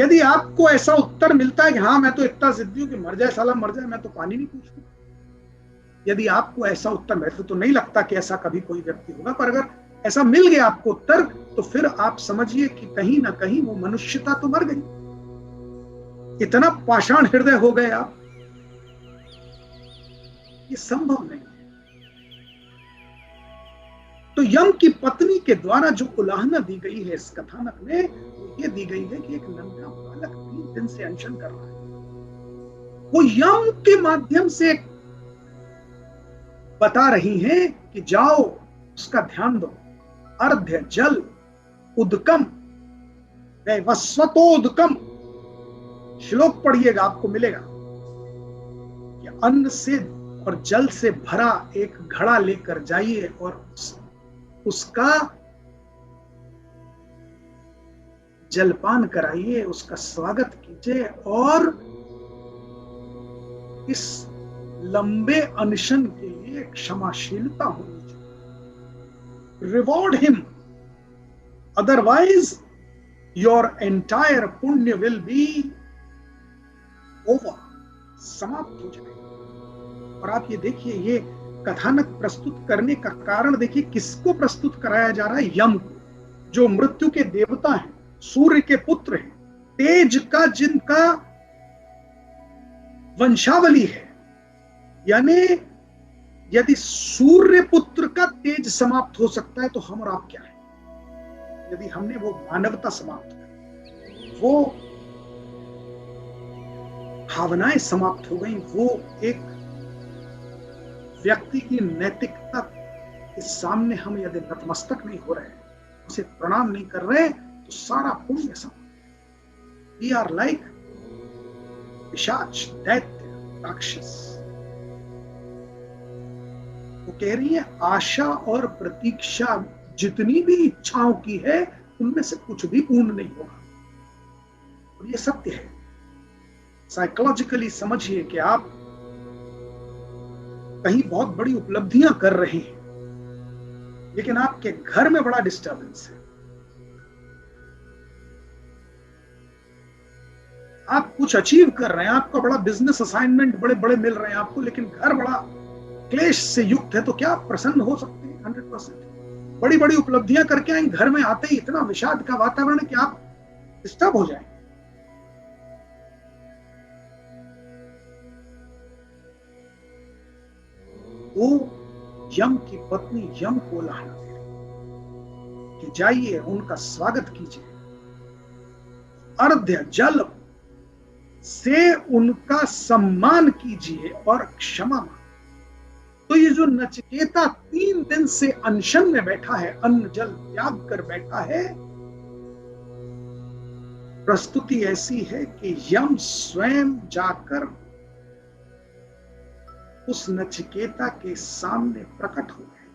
यदि आपको ऐसा उत्तर मिलता है कि हाँ मैं तो इतना जिद्दी हूं कि मर जाए साला मर जाए, मैं तो पानी नहीं पूछूं, यदि आपको ऐसा उत्तर, वैसे तो नहीं लगता कि ऐसा कभी कोई व्यक्ति होगा, पर अगर ऐसा मिल गया आपको उत्तर, तो फिर आप समझिए कि कहीं ना कहीं वो मनुष्यता तो मर गई। इतना पाषाण हृदय हो गए आप। ये संभव नहीं है। तो यम की पत्नी के द्वारा जो उलाहना दी गई है इस कथानक में, वो ये दी गई है कि एक नन्हा बालक 3 दिन से अनशन कर रहा है, वो यम के माध्यम से बता रही हैं कि जाओ उसका ध्यान दो। अर्ध्य जल उदकम वैवस्वतोदकम, श्लोक पढ़िएगा आपको मिलेगा कि अन्न से और जल से भरा एक घड़ा लेकर जाइए और उसका जलपान कराइए, उसका स्वागत कीजिए और इस लंबे अनशन के लिए क्षमाशीलता होनी चाहिए। Reward him, otherwise your entire पुण्य विल बी ओवर, समाप्त हो जाएगा। और आप ये देखिए, ये कथानक प्रस्तुत करने का कारण देखिए किसको प्रस्तुत कराया जा रहा है? यम को, जो मृत्यु के देवता हैं, सूर्य के पुत्र हैं, तेज का जिनका वंशावली है। यानी यदि सूर्य पुत्र का तेज समाप्त हो सकता है तो हम और आप क्या है? यदि हमने वो मानवता समाप्त कर, वो भावनाएं समाप्त हो गई, वो एक व्यक्ति की नैतिकता के सामने हम यदि नतमस्तक नहीं हो रहे, उसे प्रणाम नहीं कर रहे, तो सारा पुण्य समाप्त। वी आर लाइक पिशाच, दैत्य, राक्षस। वो कह रही है आशा और प्रतीक्षा जितनी भी इच्छाओं की है, उनमें से कुछ भी पूर्ण नहीं होगा। और ये सत्य है। साइकोलॉजिकली समझिए कि आप कहीं बहुत बड़ी उपलब्धियां कर रहे हैं, लेकिन आपके घर में बड़ा डिस्टर्बेंस है। आप कुछ अचीव कर रहे हैं, आपका बड़ा बिजनेस असाइनमेंट बड़े बड़े मिल रहे हैं आपको, लेकिन घर बड़ा क्लेश से युक्त है, तो क्या आप प्रसन्न हो सकते हैं? 100%। बड़ी बड़ी उपलब्धियां करके आए, घर में आते ही इतना विषाद का वातावरण है कि आप डिस्टर्ब हो जाएं। वो यम की पत्नी यम को उलाहना दे रही कि जाइए उनका स्वागत कीजिए, अर्ध्य जल से उनका सम्मान कीजिए और क्षमा मांगिए। तो ये जो नचिकेता 3 दिन से अनशन में बैठा है, अन्न जल त्याग कर बैठा है, प्रस्तुति ऐसी है कि यम स्वयं जाकर उस नचिकेता के सामने प्रकट हो गए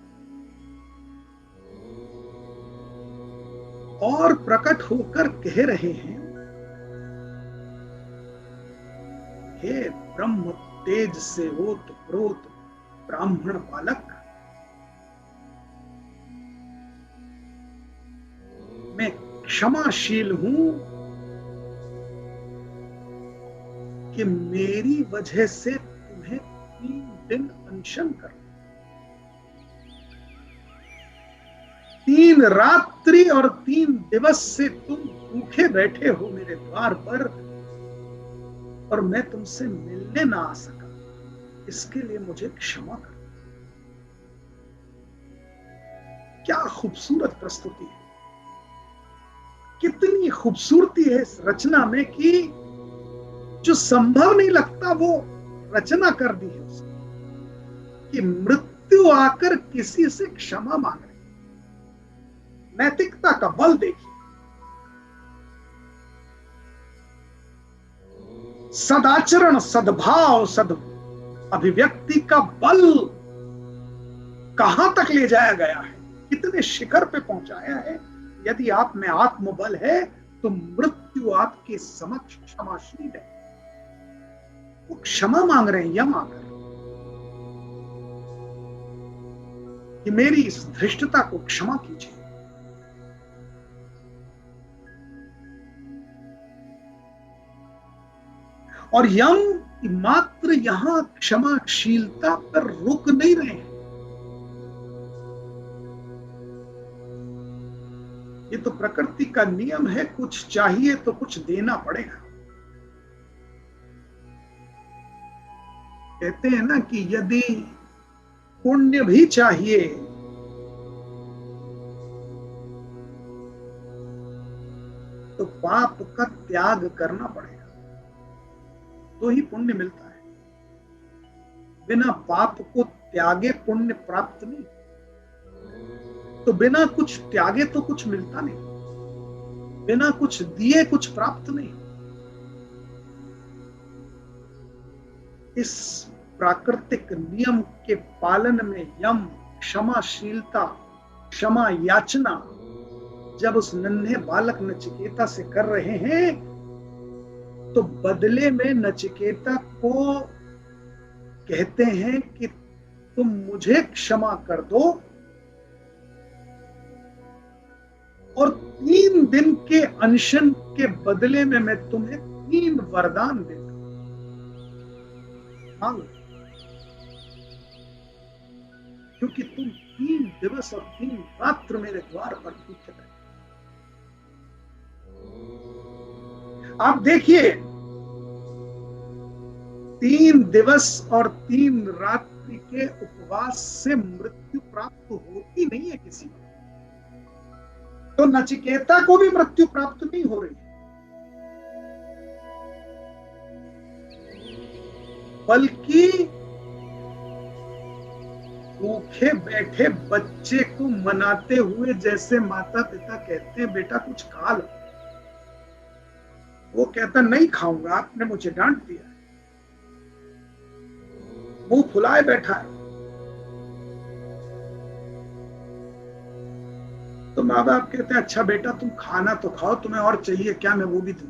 और प्रकट होकर कह रहे हैं, हे ब्रह्म तेज से ओत प्रोत ब्राह्मण बालक, मैं क्षमाशील हूं कि मेरी वजह से तुम्हें 3 दिन अनशन कर, 3 रात्रि और 3 दिवस से तुम भूखे बैठे हो मेरे द्वार पर, और मैं तुमसे मिलने ना आ सका, इसके लिए मुझे क्षमा कर। क्या खूबसूरत प्रस्तुति है, कितनी खूबसूरती है इस रचना में कि जो संभव नहीं लगता वो रचना कर दी है उसने, कि मृत्यु आकर किसी से क्षमा मांग रही। नैतिकता का बल देखिए, सदाचरण, सद्भाव, सद अभिव्यक्ति का बल कहां तक ले जाया गया है, कितने शिखर पे पहुंचाया है। यदि आप में आत्मबल है तो मृत्यु आपके समक्ष क्षमाशील है। वो क्षमा मांग रहे हैं यम आकर कि मेरी इस धृष्टता को क्षमा कीजिए। और यम मात्र यहां क्षमाशीलता पर रुक नहीं रहे हैं, ये तो प्रकृति का नियम है, कुछ चाहिए तो कुछ देना पड़ेगा। कहते हैं ना कि यदि पुण्य भी चाहिए तो पाप का त्याग करना पड़ेगा, तो ही पुण्य मिलता है। बिना पाप को त्यागे पुण्य प्राप्त नहीं, तो बिना कुछ त्यागे तो कुछ मिलता नहीं, बिना कुछ दिए कुछ प्राप्त नहीं। इस प्राकृतिक नियम के पालन में यम, क्षमाशीलता, क्षमा याचना जब उस नन्हे बालक नचिकेता से कर रहे हैं, तो बदले में नचिकेता को कहते हैं कि तुम मुझे क्षमा कर दो और 3 दिन के अनशन के बदले में मैं तुम्हें 3 वरदान देता हूं, क्योंकि तुम 3 दिवस और 3 रात्र मेरे द्वार पर भूखे रहे। आप देखिए, 3 दिवस और 3 रात्रि के उपवास से मृत्यु प्राप्त होती नहीं है किसी को, तो नचिकेता को भी मृत्यु प्राप्त नहीं हो रही, बल्कि भूखे बैठे बच्चे को मनाते हुए जैसे माता पिता कहते हैं बेटा कुछ खा लो, वो कहता नहीं खाऊंगा, आपने मुझे डांट दिया, मुंह फुलाए बैठा है। तो माँ बाप कहते हैं अच्छा बेटा तुम खाना तो खाओ, तुम्हें और चाहिए क्या, मैं वो भी दूं,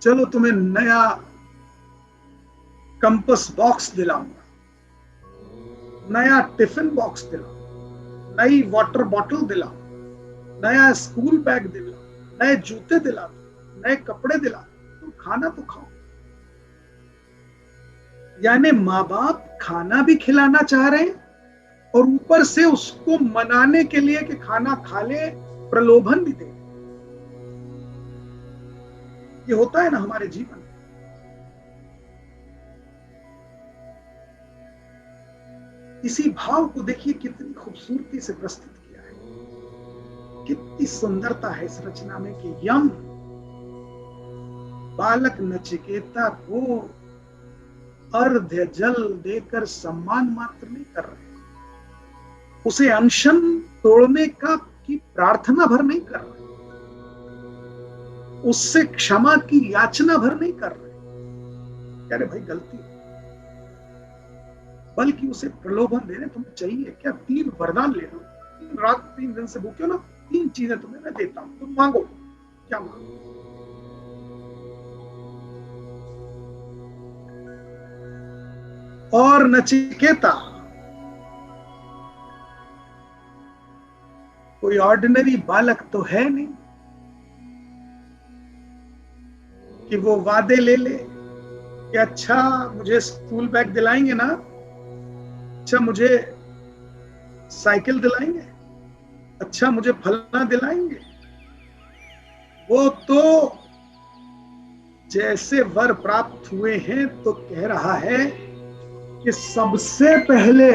चलो तुम्हें नया कंपस बॉक्स दिलाऊंगा, नया टिफिन बॉक्स दिलाऊं, नई वाटर बॉटल दिलाऊं, नया स्कूल बैग दिलाऊं, नए जूते दिला दो, नए कपड़े दिला दो, तुम खाना तो खाओ। यानी माँ बाप खाना भी खिलाना चाह रहे हैं और ऊपर से उसको मनाने के लिए कि खाना खा ले प्रलोभन भी दे। ये होता है ना हमारे जीवन में। इसी भाव को देखिए कितनी खूबसूरती से प्रस्तुत किया है, कितनी सुंदरता है इस रचना में कि यम बालक नचिकेता को अर्घ्य जल देकर सम्मान मात्र नहीं कर रहे, उसे अनशन तोड़ने का की प्रार्थना भर नहीं कर रहे, उससे क्षमा की याचना भर नहीं कर रहे, कह रहे भाई गलती, बल्कि उसे प्रलोभन दे रहे, तुम्हें चाहिए क्या, 3 वरदान ले लो, 3 रात 3 दिन से भूखे हो ना, 3 चीजें तुम्हें मैं देता हूं, तुम मांगो, क्या मांगो। और नचिकेता कोई ऑर्डिनरी बालक तो है नहीं कि वो वादे ले ले कि अच्छा मुझे स्कूल बैग दिलाएंगे ना, अच्छा मुझे साइकिल दिलाएंगे, अच्छा मुझे फलना दिलाएंगे। वो तो जैसे वर प्राप्त हुए हैं तो कह रहा है कि सबसे पहले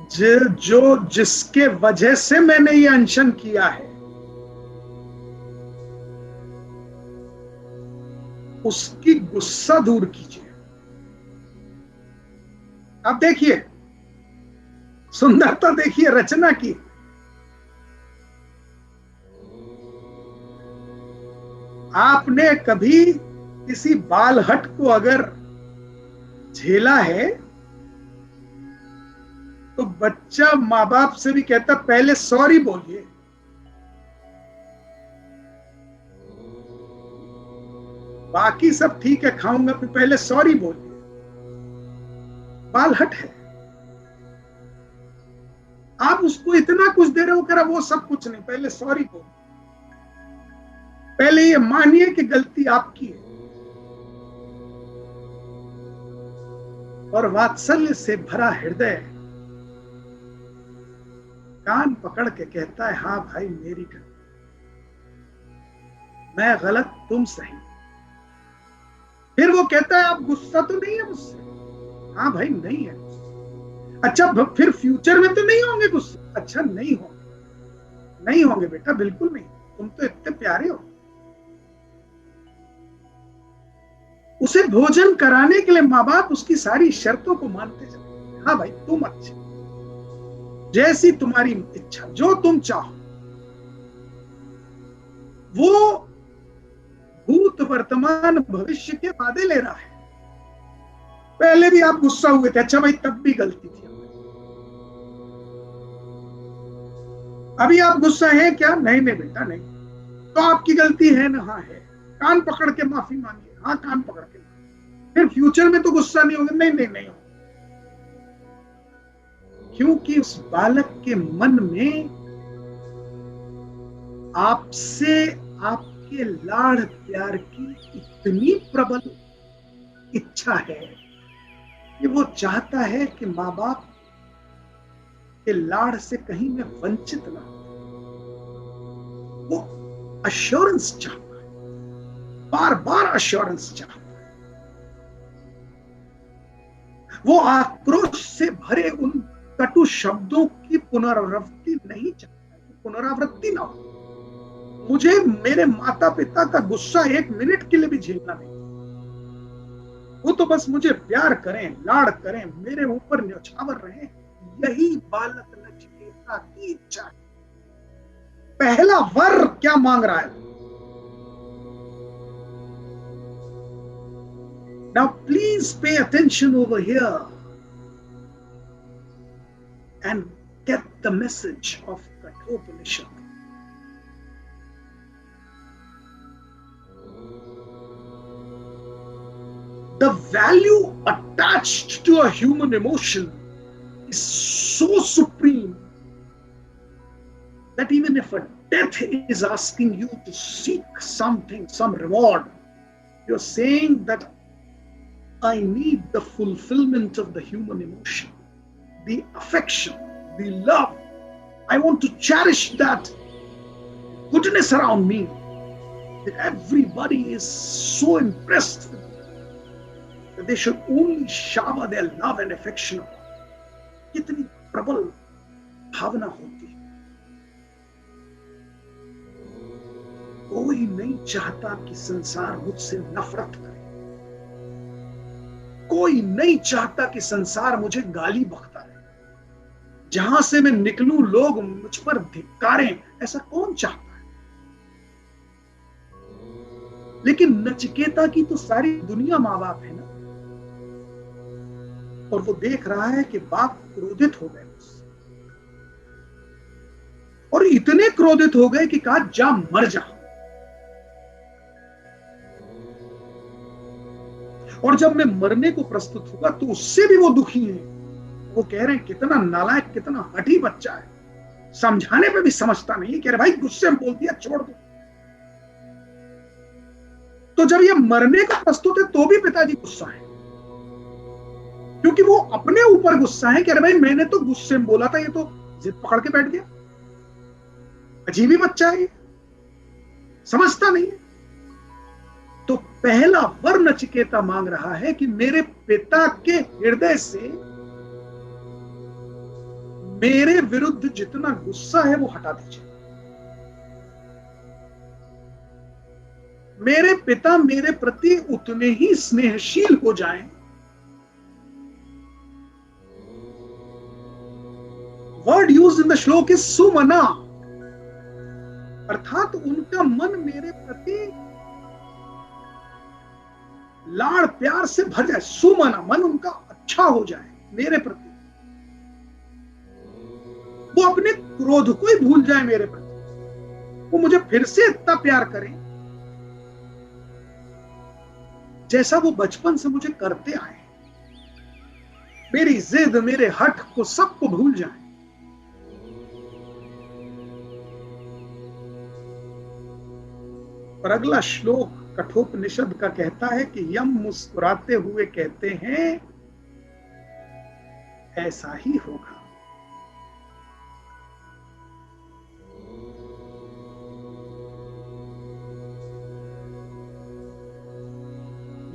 जो जिसके वजह से मैंने ये अनशन किया है उसकी गुस्सा दूर कीजिए। आप देखिए सुंदरता, देखिए रचना की। आपने कभी किसी बालहट को अगर झेला है तो बच्चा माँ बाप से भी कहता पहले सॉरी बोलिए, बाकी सब ठीक है खाऊंगा, फिर पहले सॉरी बोलिए। बालहट है, आप उसको इतना कुछ दे रहे हो, करा वो सब कुछ नहीं, पहले सॉरी बोलिए, पहले ये मानिए कि गलती आपकी है। और वात्सल्य से भरा हृदय कान पकड़ के कहता है, हाँ भाई मेरी गलती, मैं गलत तुम सही। फिर वो कहता है, आप गुस्सा तो नहीं है मुझसे? हाँ भाई नहीं है। अच्छा फिर फ्यूचर में तो नहीं होंगे गुस्से? अच्छा नहीं होंगे, नहीं होंगे बेटा, बिल्कुल नहीं, तुम तो इतने प्यारे हो। उसे भोजन कराने के लिए माँ बाप उसकी सारी शर्तों को मानते चले। हाँ भाई तुम अच्छे, जैसी तुम्हारी इच्छा, जो तुम चाहो। वो भूत वर्तमान भविष्य के वादे ले रहा है। पहले भी आप गुस्सा हुए थे, अच्छा भाई तब भी गलती थी, अभी आप गुस्सा है क्या? नहीं नहीं बेटा नहीं। तो आपकी गलती है ना? हाँ है। कान पकड़ के माफी मांगिए। हाँ कान पकड़ के। फिर फ्यूचर में तो गुस्सा नहीं होगा? नहीं नहीं नहीं होगा। क्योंकि उस बालक के मन में आपसे आपके लाड़ प्यार की इतनी प्रबल इच्छा है कि वो चाहता है कि माँ बाप के लाड़ से कहीं मैं वंचित ना हो। वो अश्योरेंस चाहता है, बार बार अश्योरेंस चाहता है। वो आक्रोश से भरे उन कटु शब्दों की पुनरावृत्ति नहीं चाहता, पुनरावृत्ति ना हो। मुझे मेरे माता पिता का गुस्सा एक मिनट के लिए भी झेलना नहीं। वो तो बस मुझे प्यार करें, लाड़ करें, मेरे ऊपर न्यौछावर रहें, यही बालक नचिकेता की इच्छा है। पहला वर क्या मांग रहा है? Now please pay attention over here and get the message of Kathopanishad. The value attached to a human emotion is so supreme that even if a death is asking you to seek something, some reward, you're saying that I need the fulfillment of the human emotion, the affection, the love. I want to cherish that goodness around me, that everybody is so impressed with me, that they should only shower their love and affection upon me. कितनी प्रबल भावना होती है। कोई नहीं चाहता कि संसार मुझसे नफरत करे। कोई नहीं चाहता कि संसार मुझे गाली बकता रहे। जहां से मैं निकलूं लोग मुझ पर धिक्कारें, ऐसा कौन चाहता है? लेकिन नचिकेता की तो सारी दुनिया माँ बाप है ना, और वो देख रहा है कि बाप क्रोधित हो गए उससे, और इतने क्रोधित हो गए कि कहा जा मर जा। और जब मैं मरने को प्रस्तुत हुआ तो उससे भी वो दुखी हैं। वो कह रहे हैं कितना नालायक, कितना हठी बच्चा है, समझाने पे भी समझता नहीं है। कह रहे भाई गुस्से में बोल दिया, छोड़ दो। तो जब ये मरने को प्रस्तुत है तो भी पिताजी गुस्सा है, क्योंकि वो अपने ऊपर गुस्सा है। कह रहे भाई मैंने तो गुस्से में बोला था, ये तो जिद पकड़ के बैठ गया। अजीब ही बच्चा है, समझता नहीं है। तो पहला वर नचिकेता मांग रहा है कि मेरे पिता के हृदय से मेरे विरुद्ध जितना गुस्सा है वो हटा दीजिए। मेरे पिता मेरे प्रति उतने ही स्नेहशील हो जाएं। वर्ड यूज इन द श्लोक इज सुमना, अर्थात उनका मन मेरे प्रति लाड़ प्यार से भर जाए। सुमना, मन उनका अच्छा हो जाए मेरे प्रति, वो अपने क्रोध को ही भूल जाए मेरे प्रति, वो मुझे फिर से इतना प्यार करें जैसा वो बचपन से मुझे करते आए। मेरी जिद, मेरे हठ को सबको भूल जाए। और अगला श्लोक कठोपनिषद का कहता है कि यम मुस्कुराते हुए कहते हैं ऐसा ही होगा।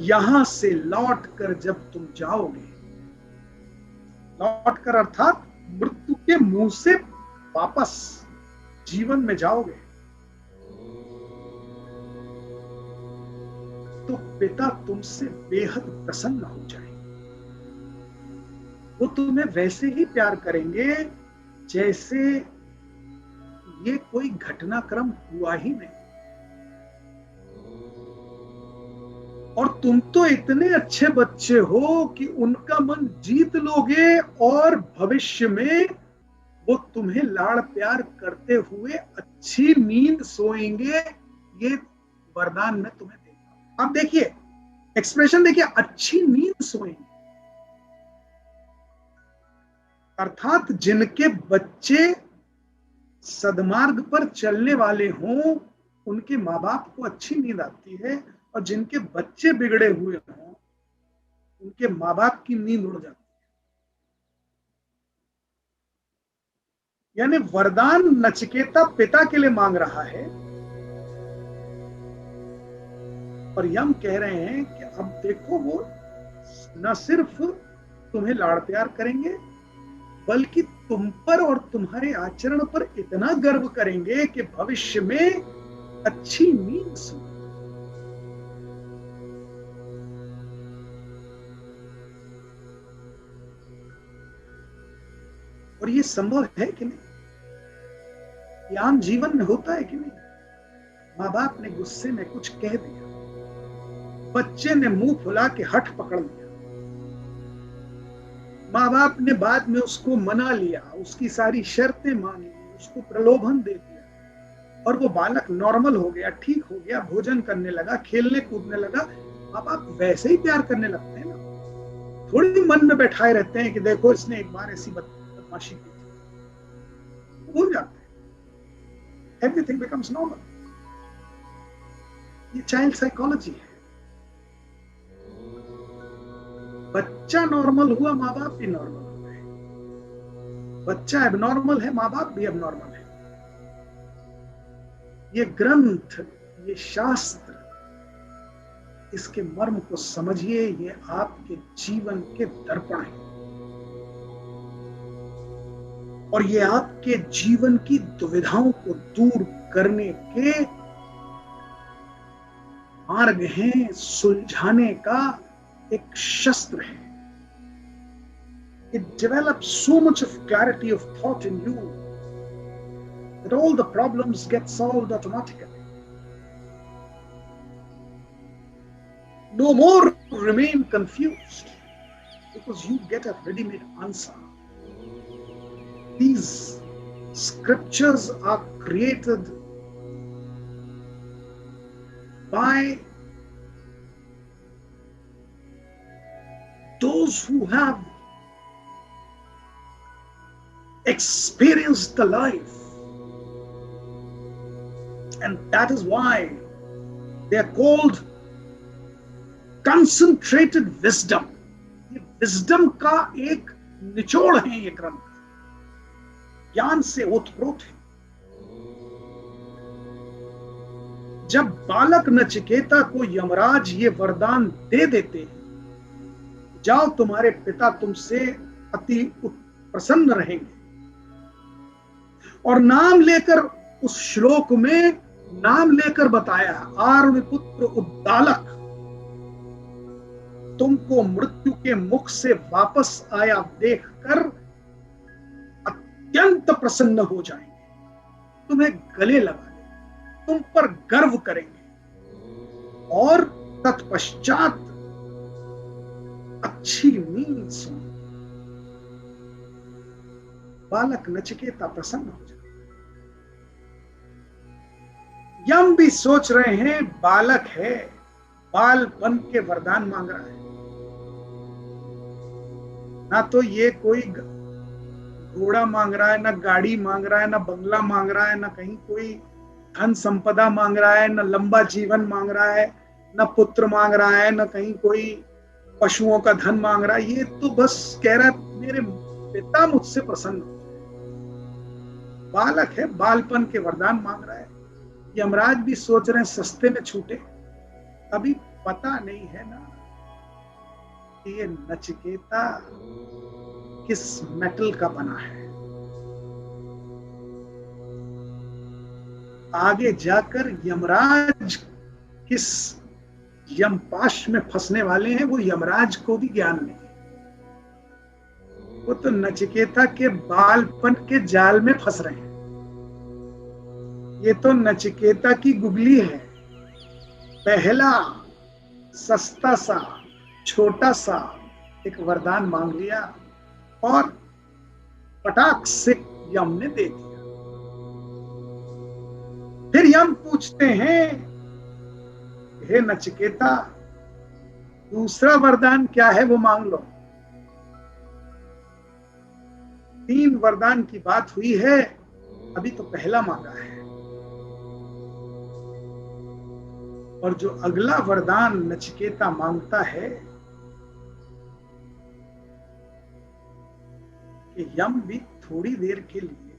यहां से लौट कर जब तुम जाओगे, लौट कर अर्थात मृत्यु के मुंह से वापस जीवन में जाओगे, तो पिता तुमसे बेहद प्रसन्न हो जाएंगे। वो तुम्हें वैसे ही प्यार करेंगे जैसे ये कोई घटनाक्रम हुआ ही नहीं। और तुम तो इतने अच्छे बच्चे हो कि उनका मन जीत लोगे और भविष्य में वो तुम्हें लाड़ प्यार करते हुए अच्छी नींद सोएंगे। ये वरदान मैं तुम्हें देता हूं। आप देखिए एक्सप्रेशन, देखिए, अच्छी नींद सोएंगे, अर्थात जिनके बच्चे सदमार्ग पर चलने वाले हों उनके माँ बाप को अच्छी नींद आती है, और जिनके बच्चे बिगड़े हुए हों उनके माँ बाप की नींद उड़ जाती है। यानी वरदान नचिकेता पिता के लिए मांग रहा है, और यम कह रहे हैं कि अब देखो वो न सिर्फ तुम्हें लाड़ प्यार करेंगे बल्कि तुम पर और तुम्हारे आचरण पर इतना गर्व करेंगे कि भविष्य में अच्छी नींद सोएंगे। और ये संभव है कि नहीं? ये आम जीवन में होता है कि नहीं? माँ बाप ने गुस्से में कुछ कह दिया, बच्चे ने मुंह फुला के हठ पकड़ लिया, माँ बाप ने बाद में उसको मना लिया, उसकी सारी शर्तें मानी, उसको प्रलोभन दे दिया, और वो बालक नॉर्मल हो गया, ठीक हो गया, भोजन करने लगा, खेलने कूदने लगा। माँ बाप वैसे ही प्यार करने लगते हैं ना, थोड़ी मन में बैठाए रहते हैं कि देखो इसने एक बार ऐसी बदमाशी की थी, भूल जाते हैं। Everything becomes normal. ये चाइल्ड साइकोलॉजी है। बच्चा नॉर्मल हुआ, माँ बाप भी नॉर्मल हो गए। बच्चा एबनॉर्मल है, माँ बाप भी एबनॉर्मल है। ये ग्रंथ, ये शास्त्र, इसके मर्म को समझिए। ये आपके जीवन के दर्पण है, और ये आपके जीवन की दुविधाओं को दूर करने के मार्ग हैं, सुलझाने का एक शस्त्र है। It develops so much of clarity of thought in you that all the problems get solved automatically. No more remain confused because you get a ready-made answer. These scriptures are created by those who have experienced the life, and that is why they are called concentrated wisdom. ये wisdom का एक निचोड़ है, ये ग्रंथ ज्ञान से ओतप्रोत है। जब बालक नचिकेता को यमराज ये वरदान दे देते हैं, जाओ तुम्हारे पिता तुमसे अति प्रसन्न रहेंगे, और नाम लेकर उस श्लोक में नाम लेकर बताया, आरुणिपुत्र उद्दालक तुमको मृत्यु के मुख से वापस आया देखकर अत्यंत प्रसन्न हो जाएंगे, तुम्हें गले लगा लेंगे, तुम पर गर्व करेंगे, और तत्पश्चात अच्छी नींद सोएंगे। बालक नचिकेता प्रसन्न हो जाए। यम भी सोच रहे हैं बालक है, बालपन के वरदान मांग रहा है, ना तो ये कोई घोड़ा मांग रहा है, ना गाड़ी मांग रहा है, ना बंगला मांग रहा है, ना कहीं कोई धन संपदा मांग रहा है, ना लंबा जीवन मांग रहा है, ना पुत्र मांग रहा है, ना कहीं कोई पशुओं का धन मांग रहा है। ये तो बस कह रहा है मेरे पिता मुझसे प्रसन्न हो। बालक है, बालपन के वरदान मांग रहा है। यमराज भी सोच रहे हैं सस्ते में छूटे, अभी पता नहीं है ना कि ये नचिकेता किस मेटल का बना है। आगे जाकर यमराज किस यमपाश में फंसने वाले हैं वो यमराज को भी ज्ञान नहीं। वो तो नचिकेता के बालपन के जाल में फंस रहे हैं। ये तो नचिकेता की गुगली है। पहला सस्ता सा छोटा सा एक वरदान मांग लिया और पटाख से यम ने दे दिया। फिर यम पूछते हैं, हे नचिकेता दूसरा वरदान क्या है वो मांग लो। 3 वरदान की बात हुई है, अभी तो पहला मांगा है। और जो अगला वरदान नचिकेता मांगता है कि यम भी थोड़ी देर के लिए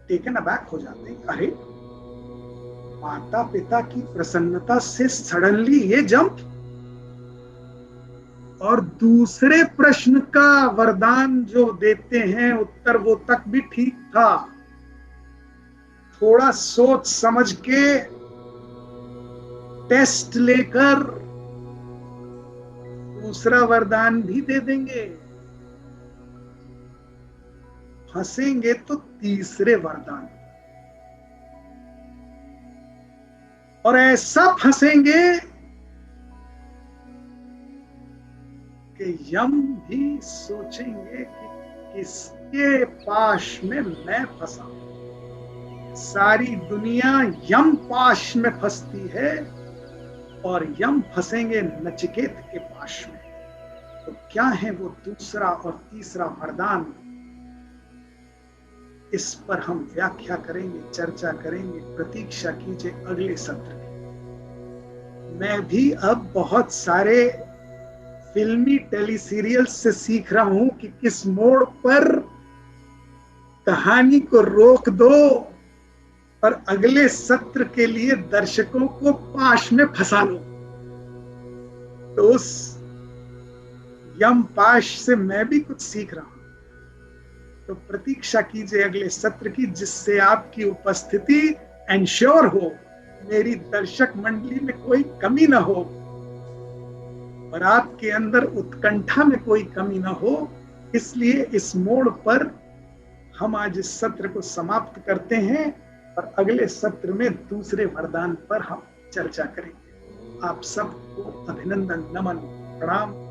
टेकन अबैक हो जाते हैं। अरे माता पिता की प्रसन्नता से सडनली ये जंप। और दूसरे प्रश्न का वरदान जो देते हैं उत्तर वो तक भी ठीक था। थोड़ा सोच समझ के टेस्ट लेकर दूसरा वरदान भी दे देंगे। फंसेंगे तो तीसरे वरदान, और ऐसा फंसेंगे कि यम भी सोचेंगे कि किसके पाश में मैं फंसा। सारी दुनिया यम पाश में फंसती है और यम फंसेंगे नचिकेत के पाश में। तो क्या है वो दूसरा और तीसरा वरदान, इस पर हम व्याख्या करेंगे, चर्चा करेंगे। प्रतीक्षा कीजिए अगले सत्र में। मैं भी अब बहुत सारे फिल्मी टेलीसीरियल से सीख रहा हूं कि किस मोड़ पर कहानी को रोक दो और अगले सत्र के लिए दर्शकों को पाश में फंसा लो। तो उस यम पाश से मैं भी कुछ सीख रहा हूं। तो प्रतीक्षा कीजिए अगले सत्र की, जिससे आपकी उपस्थिति एंश्योर हो, मेरी दर्शक मंडली में कोई कमी ना हो और आपके अंदर उत्कंठा में कोई कमी ना हो। इसलिए इस मोड़ पर हम आज इस सत्र को समाप्त करते हैं और अगले सत्र में दूसरे वरदान पर हम चर्चा करेंगे। आप सबको अभिनंदन, नमन, प्रणाम।